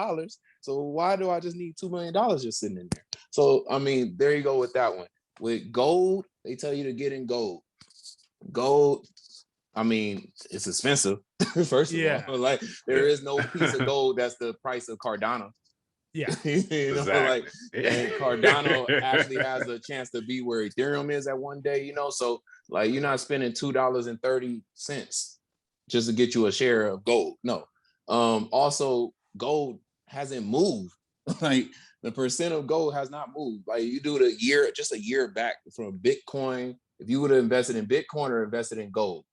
So why do I just need $2 million just sitting in there? So I mean, there you go with that one. With gold, they tell you to get in gold. Gold, I mean, it's expensive. First of all, like there is no piece of gold that's the price of Cardano. Yeah, like, and Cardano actually has a chance to be where Ethereum is at one day. So like you're not spending $2.30 just to get you a share of gold. No. Also, gold hasn't moved. Like the percent of gold has not moved. Like you do a year back from Bitcoin. If you would have invested in Bitcoin or invested in gold,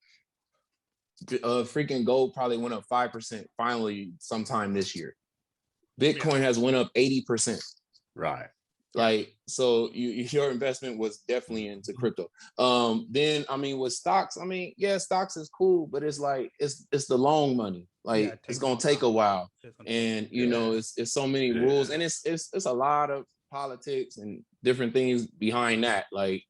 freaking gold probably went up 5% finally sometime this year. Bitcoin has went up 80%. Right. Like, so your investment was definitely into crypto. Then I mean with stocks, I mean, stocks is cool, but it's like it's the long money. Like it's gonna take a while. And it's so many rules, and it's a lot of politics and different things behind that. Like,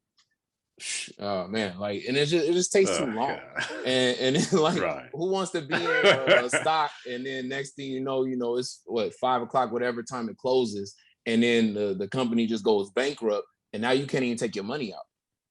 oh man, like, and it just takes too long. And then, like, Right. who wants to be in a stock, and then next thing you know, it's what, 5 o'clock, whatever time it closes, and then the company just goes bankrupt, and now you can't even take your money out.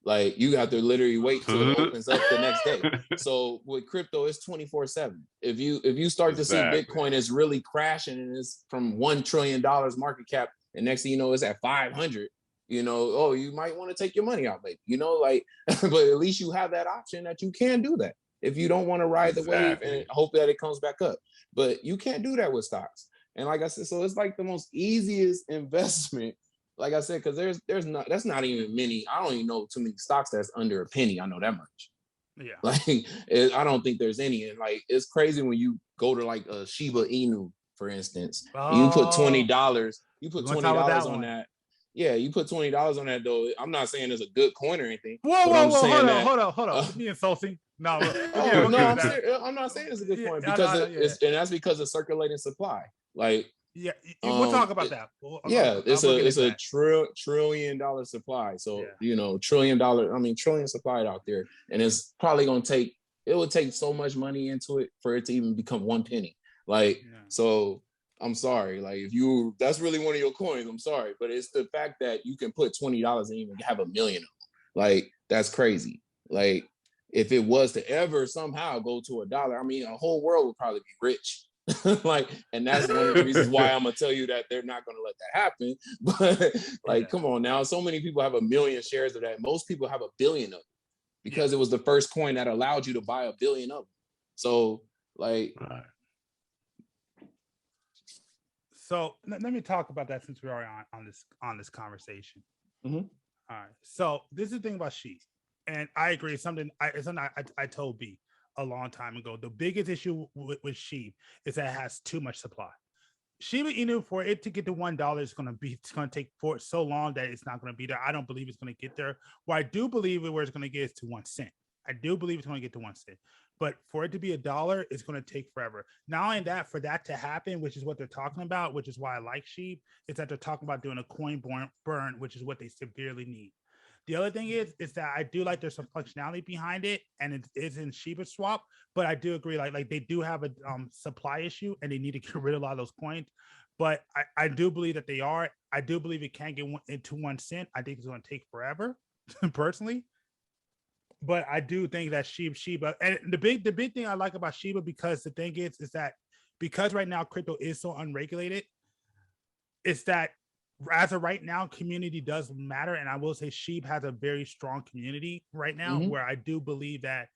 Like, you have to literally wait till it opens up the next day. So with crypto, it's 24/7. If you start to see Bitcoin is really crashing, and it's from $1 trillion market cap, and next thing you know, it's at 500. Oh, you might want to take your money out, maybe. Like, but at least you have that option that you can do that if you don't want to ride the wave and hope that it comes back up. But you can't do that with stocks. And like I said, so it's like the most easiest investment. Like I said, because that's not even many. I don't even know too many stocks that's under a penny. I know that much. Yeah. Like, I don't think there's any. And like, it's crazy when you go to like a Shiba Inu, for instance, and you put $20. You put $20 on that. Yeah, you put $20 on that, though. I'm not saying it's a good coin or anything. Whoa, hold on. Me insulting? No, no, I'm not saying it's a good coin because and that's because of circulating supply. Like, yeah, we'll talk about that. It's a $1 trillion supply. So $1 trillion. I mean, trillion supplied out there, and it's probably gonna take. It would take so much money into it for it to even become 1 penny. Like, so. I'm sorry, like, if that's really one of your coins, I'm sorry, but it's the fact that you can put $20 and even have 1 million of them. Like, that's crazy. Like, if it was to ever somehow go to $1, I mean, a whole world would probably be rich. Like, and that's one of the reasons why I'm gonna tell you that they're not gonna let that happen. But like, come on now, so many people have 1 million shares of that. Most people have 1 billion of it because it was the first coin that allowed you to buy 1 billion of them. So, like. Right. So let me talk about that since we're already on this conversation. Mm-hmm. All right. So this is the thing about Sheep, and I agree. It's something I told B a long time ago. The biggest issue with Sheep is that it has too much supply. Shiba Inu, for it to get to $1, it's going to take for so long that it's not going to be there. I don't believe it's going to get there. Well, I do believe where it's going to get is to 1 cent. I do believe it's going to get to 1 cent. But for it to be $1, it's going to take forever. Not only that, for that to happen, which is what they're talking about, which is why I like Sheep, is that they're talking about doing a coin burn, which is what they severely need. The other thing is that I do like there's some functionality behind it, and it is in Shiba Swap. But I do agree, like they do have a supply issue, and they need to get rid of a lot of those coins. But I do believe that they are. I do believe it can get into 1 cent. I think it's going to take forever, personally. But I do think that Shiba, and the big thing I like about Shiba, because the thing is that because right now crypto is so unregulated, it's that as of right now, community does matter. And I will say Shiba has a very strong community right now, where I do believe that,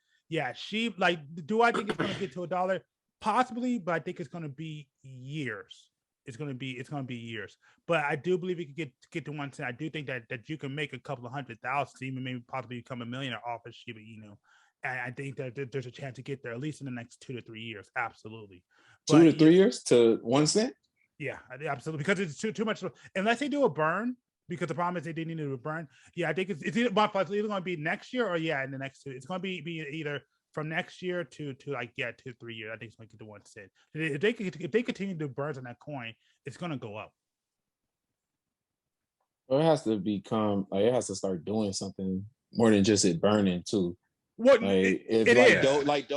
Shiba, like, do I think it's going to get to $1? Possibly, but I think it's going to be years. It's going to be years, but I do believe it could get to 1 cent. I do think that you can make a couple of 100,000, even maybe possibly become a millionaire off of Shiba Inu, and I think that there's a chance to get there at least in the next 2 to 3 years. Absolutely, 2 to 3 years to 1 cent. Yeah, absolutely, because it's too much. Unless they do a burn, because the problem is they didn't need to do a burn. Yeah, I think it's either going to be next year or in the next 2. It's going to be either from next year to 2 to 3 years. I think it's going to get to 1 cent. If they continue to do burns on that coin, it's going to go up. Well, it has to become like, it has to start doing something more than just it burning too. What like if it like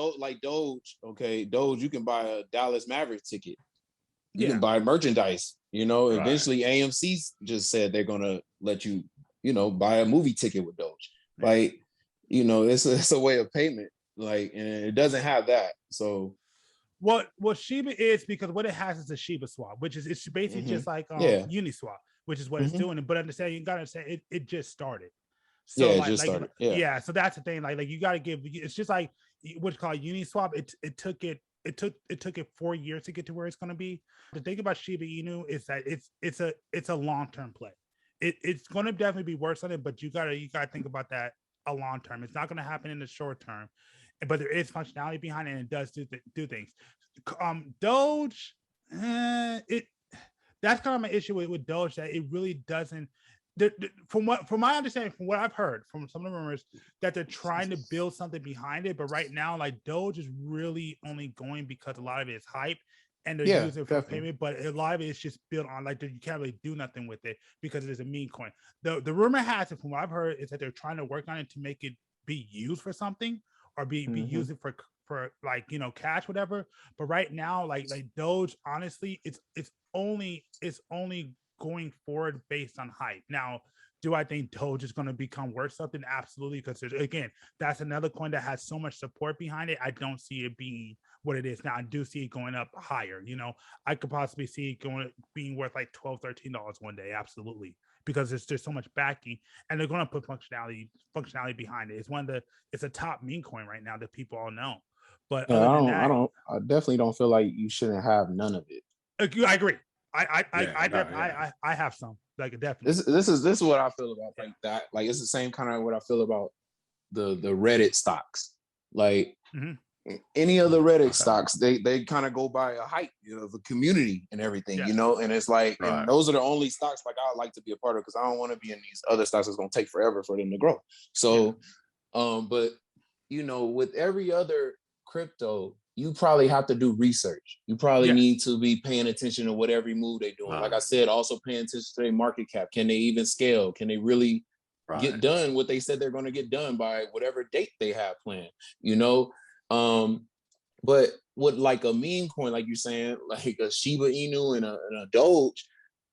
Doge, okay, Doge, you can buy a Dallas Mavericks ticket. You can buy merchandise. Eventually AMC just said they're gonna let you, buy a movie ticket with Doge. Like, it's a way of payment. Like, and it doesn't have that. So what Shiba is, because what it has is a Shiba swap, which is it's basically just like Uniswap, which is what it's doing. But understand, you gotta say it just started. So started. So that's the thing. Like you gotta give. It's just like what's called Uniswap. It took it 4 years to get to where it's gonna be. The thing about Shiba Inu is that it's a long-term play. It's gonna definitely be worse on it, but you gotta think about that a long term. It's not gonna happen in the short term. But there is functionality behind it, and it does do things. Doge, that's kind of my issue with Doge, that it really doesn't. From my understanding, from what I've heard from some of the rumors, that they're trying to build something behind it. But right now, like, Doge is really only going because a lot of it is hype, and they're using it for payment, but a lot of it is just built on like you can't really do nothing with it because it is a meme coin. The rumor has it, from what I've heard, is that they're trying to work on it to make it be used for something or be used for like, you know, cash, whatever. But right now, like Doge, honestly, it's only going forward based on hype. Now, do I think Doge is going to become worth something? Absolutely, because again, that's another coin that has so much support behind it. I don't see it being what it is now. I do see it going up higher. You know, I could possibly see it being worth like $12, $13 one day. Absolutely, because there's so much backing, and they're going to put functionality behind it. It's a top meme coin right now that people all know. But I definitely don't feel like you shouldn't have none of it. I agree. I have some, like, definitely. This is what I feel about like that. Like, it's the same kind of what I feel about the Reddit stocks. Like any other Reddit stocks, they kind of go by a hype, you know, the community and everything, you know. And it's like, and those are the only stocks like I like to be a part of, because I don't want to be in these other stocks that's gonna take forever for them to grow. So, but you know, with every other crypto, you probably have to do research. You probably need to be paying attention to what every move they're doing. Like I said, also paying attention to their market cap. Can they even scale? Can they really get done what they said they're going to get done by whatever date they have planned? You know, but with like a meme coin, like you're saying, like a Shiba Inu and a Doge,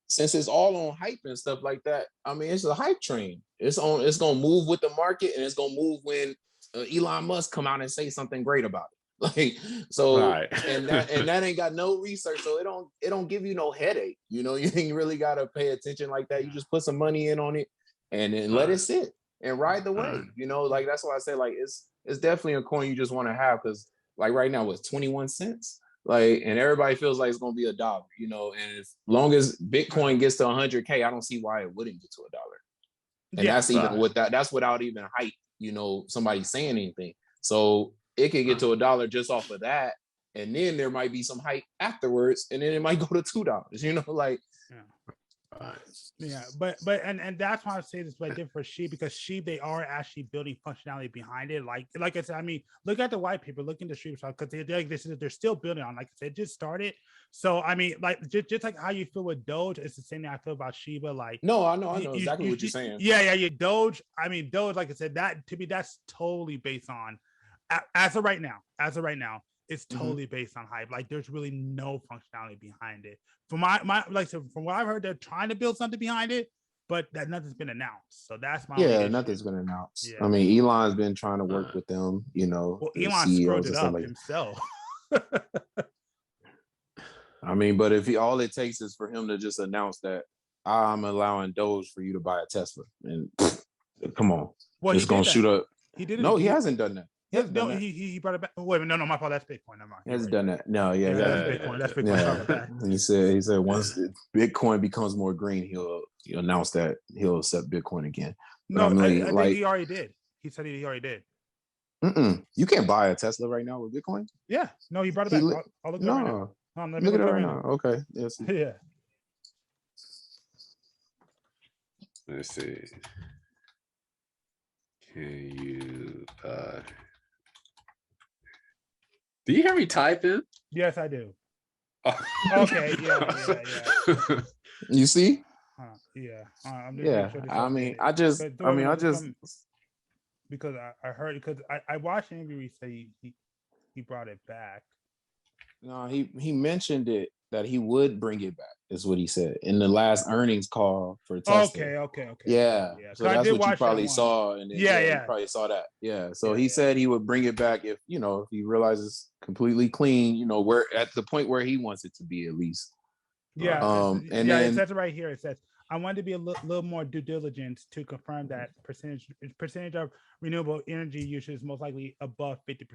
since it's all on hype and stuff like that, I mean, it's a hype train. It's gonna move with the market, and it's gonna move when Elon Musk come out and say something great about it. Like, so and that ain't got no research, so it don't give you no headache. You know, you ain't really gotta pay attention like that. You just put some money in on it and then let it sit and ride the wave. You know, like that's why I say like it's definitely a coin you just want to have, because like right now it's 21 cents. Like, and everybody feels like it's gonna be $1, you know, and as long as Bitcoin gets to 100K, I don't see why it wouldn't get to $1. And that's even with that's without even hype, you know, somebody saying anything. So it could get to $1 just off of that, and then there might be some hype afterwards, and then it might go to $2. You know, like but that's why I say this, but different for Sheep, because Sheep, they are actually building functionality behind it. Like I said, I mean, look at the white paper, look into Sheep, because they're still building on. Like I said, just started. So I mean, like just like how you feel with Doge, it's the same thing I feel about Shiba. Like, no, I know exactly what you're saying. Yeah. Doge. I mean, Doge, like I said, that to me, that's totally based on. As of right now, it's totally based on hype. Like, there's really no functionality behind it. From my like, so from what I've heard, they're trying to build something behind it, but that nothing's been announced. So that's my nothing's been announced. I mean, Elon's been trying to work with them. You know, well, Elon screwed it up himself. I mean, but if all it takes is for him to just announce that I'm allowing Doge for you to buy a Tesla, and come on, it's gonna shoot up. He did it. No, he hasn't done that. He brought it back. Wait, no, my fault. That's Bitcoin. Never mind. He hasn't done that. No, that's Bitcoin. That's Bitcoin. Yeah. He said once Bitcoin becomes more green, he'll announce that he'll accept Bitcoin again. But no, I think he already did. He said he already did. You can't buy a Tesla right now with Bitcoin. Yeah, no, he brought it back. I'll look at it right now. Look at it right now. Okay. Yes. Yeah. Let's see. Can you do you hear me typing? Yes, I do. Okay, yeah. You see? Yeah. I mean, I just because I heard, because I watched an interview. He said he brought it back. No, he mentioned it, that he would bring it back, is what he said in the last earnings call for Tesla. Okay. Yeah. So that's what you probably saw. And then, you probably saw that. Yeah. So he said he would bring it back if he realizes completely clean, you know, where at the point where he wants it to be, at least. Yeah. And then it says it right here. It says, I wanted to be a little more due diligence to confirm that percentage of renewable energy usage is most likely above 50%.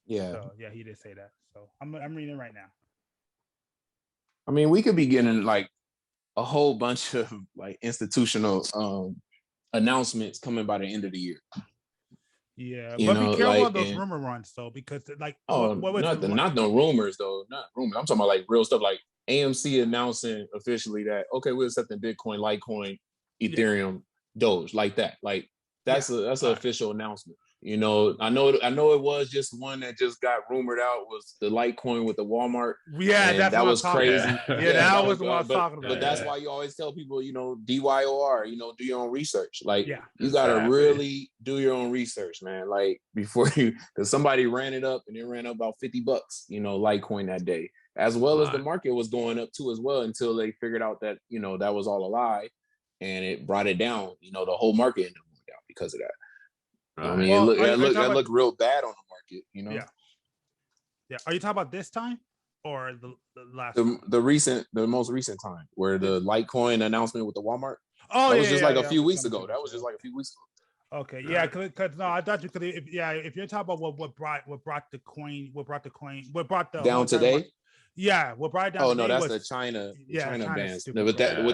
Yeah. So yeah, he did say that. So I'm reading it right now. I mean, we could be getting like a whole bunch of like institutional announcements coming by the end of the year. Yeah, but be careful of those rumor runs though, because like not no rumors though, not rumors. I'm talking about like real stuff, like AMC announcing officially that we're accepting Bitcoin, Litecoin, Ethereum, Doge, like that. Like that's an official announcement. You know, I know it was just one that just got rumored out was the Litecoin with the Walmart. Yeah, and that's that what was I'm talking crazy. about. Yeah, that was what I was but, talking about. But that's why you always tell people, you know, DYOR, you know, do your own research. Like, Yeah, you gotta really do your own research, man. Like before because somebody ran it up and it ran up about $50, you know, Litecoin that day, as well as the market was going up too as well until they figured out that, you know, that was all a lie, and it brought it down. You know, the whole market ended up going down because of that. I mean, well, it looked real bad on the market, you know. Yeah. Are you talking about this time or the last? The most recent time where the Litecoin announcement with the Walmart. Oh, that was just like a few weeks ago. That was just like a few weeks ago. Okay, yeah, because no, I thought you could. If you're talking about what brought the down today. What brought it down? Oh no, that's the China bans. But that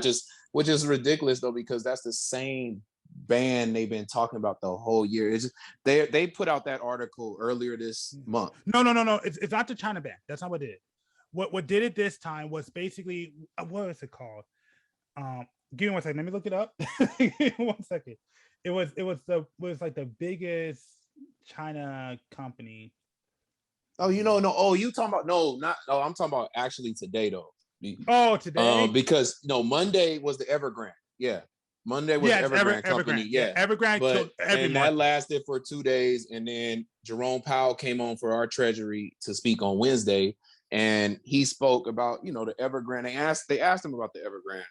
which is ridiculous though, because that's the same ban they've been talking about the whole year. It's just, they put out that article earlier this month. No. It's not the China ban. That's not what it is. What did it this time was basically what was it called? Give me 1 second. Let me look it up. 1 second. It was like the biggest China company. Oh, you know, no. Oh, you talking about I'm talking about actually today though. Oh, today. Because Monday was the Evergrant. Yeah. Monday was Evergrant company. Yeah. Evergrant and that lasted for 2 days. And then Jerome Powell came on for our treasury to speak on Wednesday. And he spoke about, you know, the Evergrant. They asked him about the Evergrant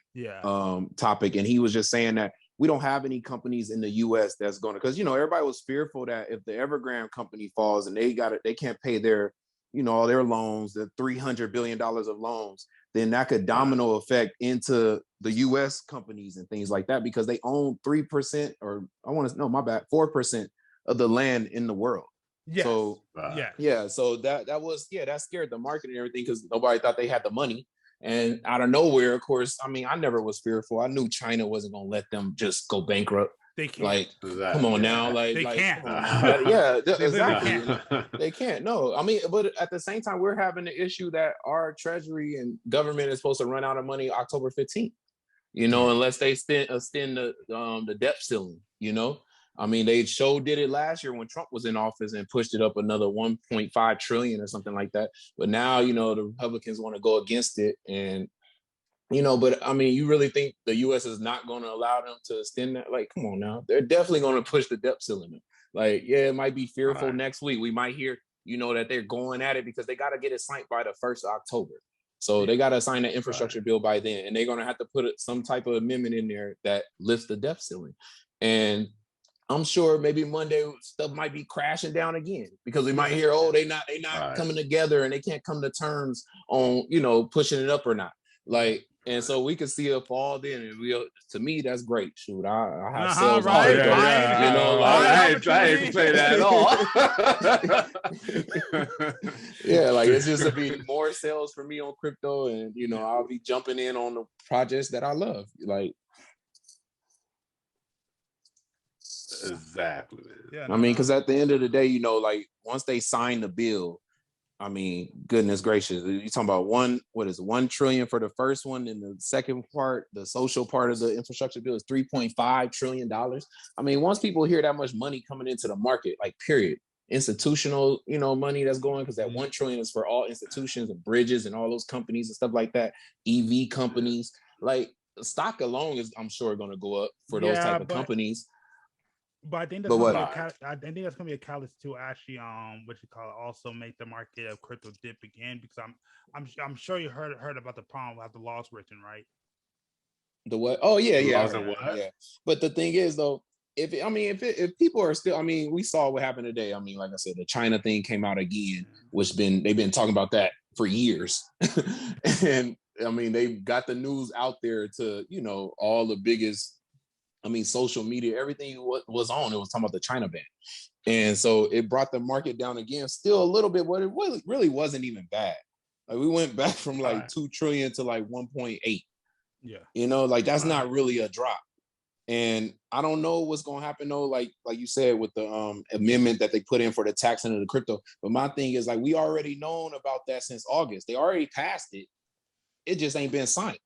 topic. And he was just saying that we don't have any companies in the US that's going to, because, you know, everybody was fearful that if the Evergrant company falls and they can't pay their, you know, all their loans, the $300 billion of loans, then that could domino effect into the US companies and things like that, because they own 3% or 4% of the land in the world. Yes. So so that scared the market and everything, because nobody thought they had the money. And out of nowhere, of course, I mean, I never was fearful. I knew China wasn't gonna let them just go bankrupt. They can't. Like, come on now, like they can't. Exactly. They can't. No, I mean, but at the same time, we're having the issue that our treasury and government is supposed to run out of money October 15th. You know, unless they extend the debt ceiling. You know, I mean, they did it last year when Trump was in office and pushed it up another 1.5 trillion or something like that. But now, you know, the Republicans want to go against it, and you know, but I mean, you really think the U.S. is not going to allow them to extend that? Like, come on now, they're definitely going to push the debt ceiling. Like, yeah, it might be fearful next week. We might hear, you know, that they're going at it because they got to get it signed by the 1st of October. So they got to sign the infrastructure bill by then, and they're going to have to put some type of amendment in there that lifts the debt ceiling. And I'm sure maybe Monday stuff might be crashing down again, because we might hear, oh, they not coming together and they can't come to terms on, you know, pushing it up or not. Like, and so we can see a fall then, and to me, that's great. Shoot, I have sales. Right. You know, I ain't say that at all. Yeah, like it's just to be more sales for me on crypto, and you know, I'll be jumping in on the projects that I love. Like, exactly. Yeah, I mean, because at the end of the day, you know, like once they sign the bill, I mean, goodness gracious, you're talking about $1 trillion for the first one, and the second part, the social part of the infrastructure bill, is $3.5 trillion. I mean, once people hear that much money coming into the market, like period, institutional, you know, money that's going, because that $1 trillion is for all institutions and bridges and all those companies and stuff like that, EV companies, like the stock alone is, I'm sure, going to go up for those type of companies. But I think that's going to be a catalyst to actually also make the market of crypto dip again, because I'm sure you heard about the problem with the laws written, right? The what? Oh yeah. But the thing is though, if people are still, I mean, we saw what happened today. I mean, like I said, the China thing came out again, which they've been talking about that for years. And I mean, they got the news out there to, you know, all the biggest, I mean, social media, everything was on. It was talking about the China ban. And so it brought the market down again, still a little bit, but it really wasn't even bad. Like we went back from like 2 trillion to like 1.8. Yeah. You know, like that's not really a drop. And I don't know what's going to happen though, like you said, with the amendment that they put in for the tax into the crypto. But my thing is, like, we already known about that since August. They already passed it. It just ain't been signed.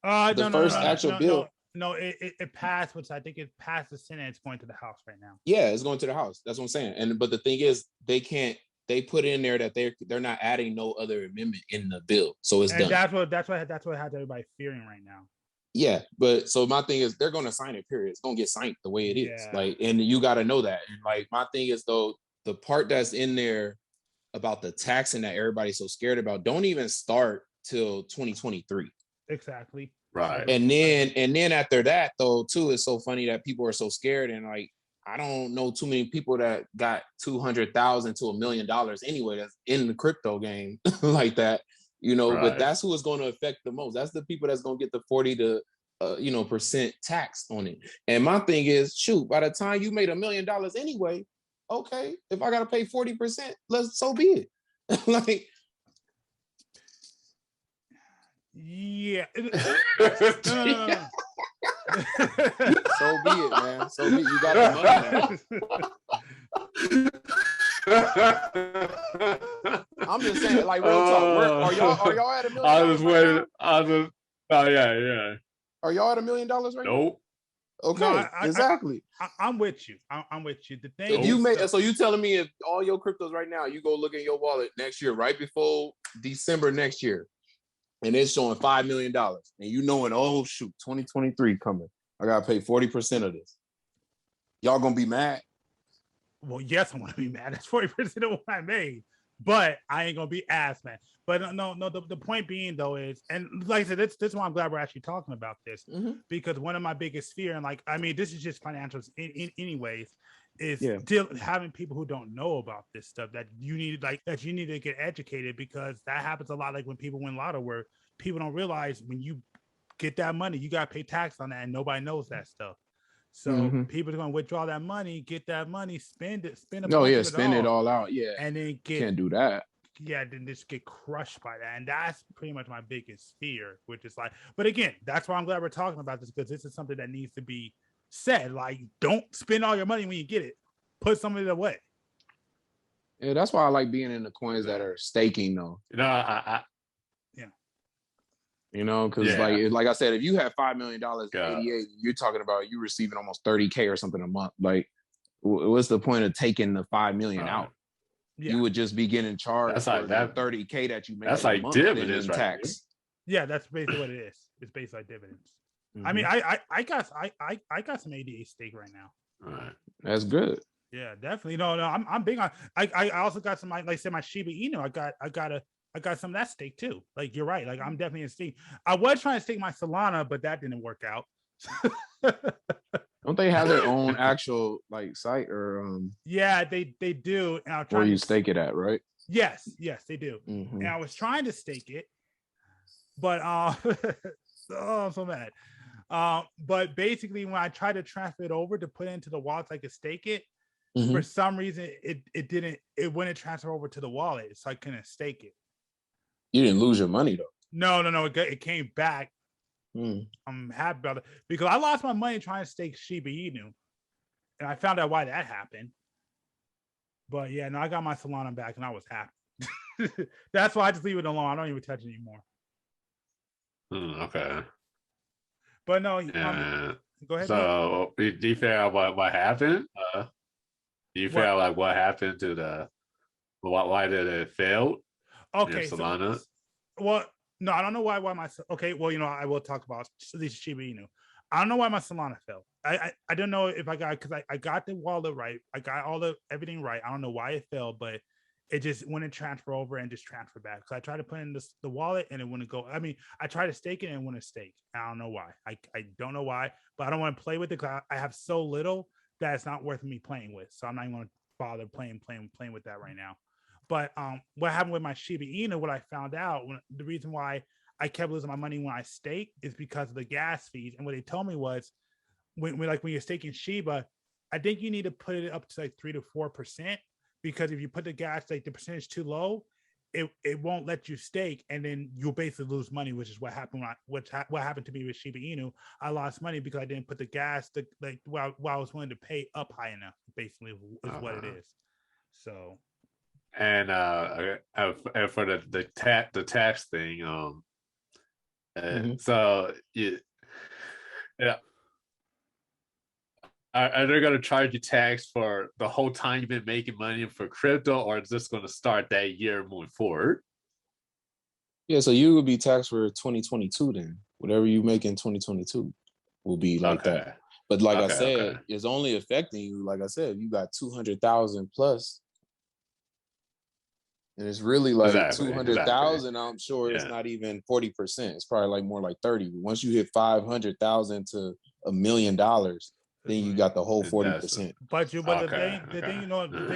The first actual bill. No, it passed, which I think it passed the Senate. It's going to the House right now. Yeah, it's going to the House. That's what I'm saying. And but the thing is, they can't. They put in there that they're not adding no other amendment in the bill, so it's done. That's what has everybody fearing right now. Yeah, but so my thing is, they're going to sign it. Period. It's going to get signed the way it is. Yeah. Like, and you got to know that. And like, my thing is though, the part that's in there about the taxing that everybody's so scared about, don't even start till 2023. Exactly. Right. And then after that though, too, it's so funny that people are so scared. And like, I don't know too many people that got $200,000 to $1 million anyway that's in the crypto game like that, you know. Right. But that's who it's going to affect the most. That's the people that's going to get the 40 to percent tax on it. And my thing is, shoot, by the time you made $1 million anyway, okay, if I got to pay 40%, so be it. Like, yeah. No. So be it, man. So be it. You got the money, man. I'm just saying, like, real talk. Are y'all at $1 million? I was waiting. Oh yeah. Are y'all at $1 million right now? Nope. Okay, No, exactly. I'm with you. I'm with you. The thing If is, you make, so you telling me if all your cryptos right now, you go look in your wallet next year, right before December next year, and it's showing $5 million, and you knowing, oh shoot, 2023 coming, I gotta pay 40% of this. Y'all gonna be mad? well, yes, I'm gonna be mad. That's 40% of what I made, but I ain't gonna be ass mad. But no. The point being though is, and like I said, this is why I'm glad we're actually talking about this, because one of my biggest fear, and like, I mean, this is just financials in anyways, is still having people who don't know about this stuff that you need to get educated, because that happens a lot. Like when people win lotto, where people don't realize when you get that money, you gotta pay tax on that, and nobody knows that stuff. So people are gonna withdraw that money, get that money, spend it. Spend it all out. Yeah, and then can't do that. Yeah, then just get crushed by that. And that's pretty much my biggest fear, which is like, but again, that's why I'm glad we're talking about this, because this is something that needs to be said. Like, don't spend all your money when you get it. Put some of it away. Yeah, that's why I like being in the coins that are staking though. You know, because like I said, if you have $5 million in 88, you're talking about you receiving almost 30K or something a month. Like, what's the point of taking the 5 million out? Yeah. You would just be getting charged for that 30K that you made. That's like dividends, right? Tax. Yeah, that's basically what it is. It's based like dividends. I mean, I got some ADA stake right now. All right, that's good. Yeah, definitely. No, I'm big on. I also got some, like I said, my Shiba Inu. I got some of that stake too. Like, you're right. Like, I'm definitely in stake. I was trying to stake my Solana, but that didn't work out. Don't they have their own actual like site or Yeah, they do. And I'll try where you stake it at, right? Yes, they do. And I was trying to stake it, but oh, I'm so mad. But basically, when I tried to transfer it over to put it into the wallet so I could stake it, for some reason it wouldn't transfer over to the wallet, so I couldn't stake it. You didn't lose your money though. No, it came back. I'm happy about it, because I lost my money trying to stake Shiba Inu, and I found out why that happened. But yeah, no, I got my Solana back, and I was happy. That's why I just leave it alone. I don't even touch it anymore. Okay. But no, go ahead. So, do you figure out what happened? Do you figure out like what happened to the why did it fail? Okay, Solana. No, I don't know why my. Okay, well, I will talk about this Shiba Inu. I don't know why my Solana fell. I don't know if I got, because I got the wallet right. I got everything right. I don't know why it fell, but it just wouldn't transfer over and just transfer back. So I tried to put in the wallet and it wouldn't go. I mean, I tried to stake it and it wouldn't stake. I don't know why. I don't know why, but I don't want to play with it because I have so little that it's not worth me playing with. So I'm not even going to bother playing with that right now. But what happened with my Shiba Inu, what I found out, the reason why I kept losing my money when I staked is because of the gas fees. And what they told me was, when you're staking Shiba, I think you need to put it up to like 3 to 4%, because if you put the gas, like the percentage too low, it won't let you stake, and then you'll basically lose money, which is what happened what happened to me with Shiba Inu. I lost money because I didn't put the gas while I was willing to pay up high enough. Basically, is what it is. So. And for the tax thing, so Yeah. Are they going to charge you tax for the whole time you've been making money for crypto, or is this going to start that year moving forward? Yeah, so you would be taxed for 2022 then. Whatever you make in 2022 will be like that. But like I said, it's only affecting you. Like I said, you got 200,000 plus, and it's really like 200,000. I'm sure it's not even 40%. It's probably like more like 30. Once you hit 500,000 to $1 million, then you got the whole 40%. But the thing the thing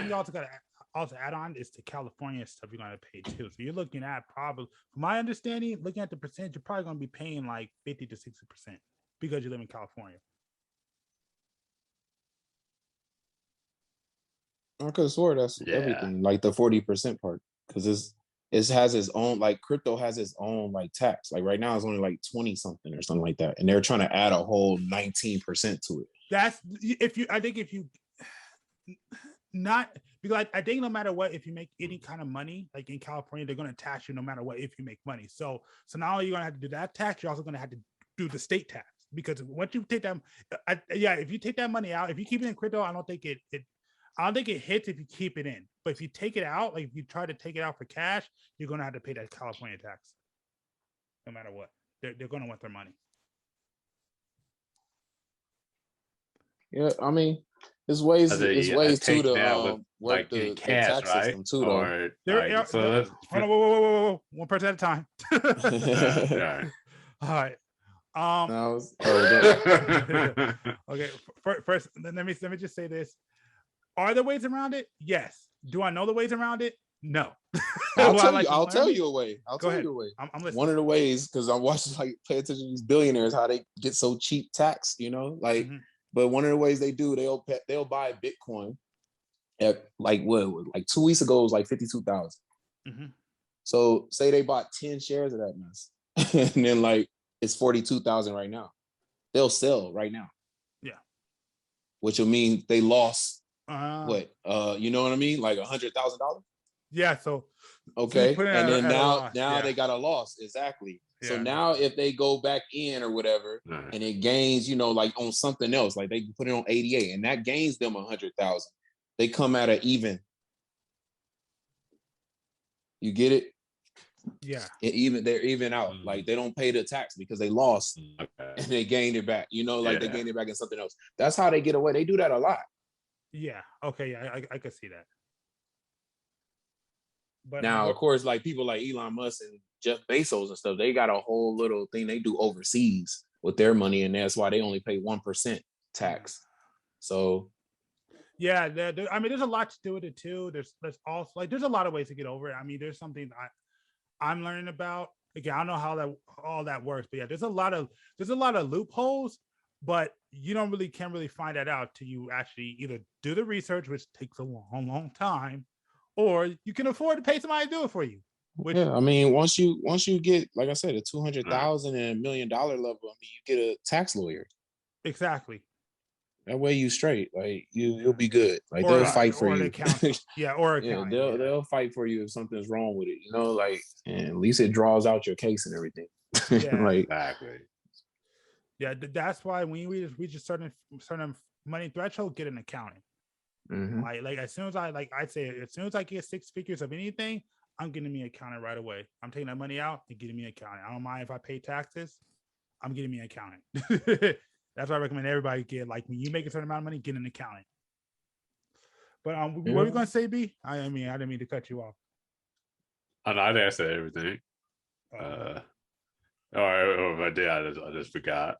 you also got to also add on is the California stuff you're going to pay too. So you're looking at probably, from my understanding, looking at the percentage, you're probably going to be paying like 50 to 60% because you live in California. I could have swore that's everything, like the 40% part, because it has its own, like crypto has its own like tax. Like right now it's only like 20 something or something like that, and they're trying to add a whole 19% to it. That's if you not, because I think no matter what, if you make any kind of money, like in California, they're going to tax you no matter what if you make money. So not only you're going to have to do that tax, you're also going to have to do the state tax, because once you take that, if you take that money out, if you keep it in crypto, I don't think it hits if you keep it in. But if you take it out, like if you try to take it out for cash, you're going to have to pay that California tax, no matter what. They're going to want their money. Yeah, I mean, there's ways too to work the tax system too, though. Hold on, whoa. One person at a time. All right. Okay. First, let me just say this. Are there ways around it? Yes. Do I know the ways around it? No. I'll tell you a way. I'm listening. One of the ways, because I'm watching, like, pay attention to these billionaires, how they get so cheap tax, like. Mm-hmm. But one of the ways they do, they'll buy Bitcoin at like 2 weeks ago it was like 52,000. Mm-hmm. So say they bought 10 shares of that mess, and then like it's 42,000 right now. They'll sell right now. Yeah, which will mean they lost you know what I mean, like $100,000. Yeah. So okay, so and then now they got a loss. Exactly. Yeah. So now if they go back in or whatever, and it gains, like on something else, like they can put it on 88, and that gains them 100,000. They come at an even. You get it? Yeah. They're even out. Like they don't pay the tax because they lost and they gained it back. They gained it back in something else. That's how they get away. They do that a lot. Yeah. Okay. Yeah, I could see that. But now, of course, like people like Elon Musk and Jeff Bezos and stuff, they got a whole little thing they do overseas with their money, and that's why they only pay 1% tax. So, yeah, I mean, there's a lot to do with it too. There's also like there's a lot of ways to get over it. I mean, there's something I'm learning about. Again, I don't know how all that works, but yeah, there's a lot of loopholes, but you can't really find that out till you actually either do the research, which takes a long time, or you can afford to pay somebody to do it for you. I mean, once you get, like I said, a 200,000 and $1 million level, I mean, you get a tax lawyer. Exactly. That way you straight, like you'll be good. Like they'll fight for you. They'll fight for you if something's wrong with it. And at least it draws out your case and everything. Yeah, like exactly. Yeah, that's why when we reach a certain money threshold, get an accountant. Mm-hmm. Like as soon as as soon as I get 6 figures of anything, I'm getting me an accountant right away. I'm taking that money out and getting me an accountant. I don't mind if I pay taxes. I'm getting me an accountant. That's why I recommend everybody get, like, when you make a certain amount of money, get an accountant. But what were you gonna say, B? I mean, I didn't mean to cut you off. I'd answer everything. Or if I did, I just forgot.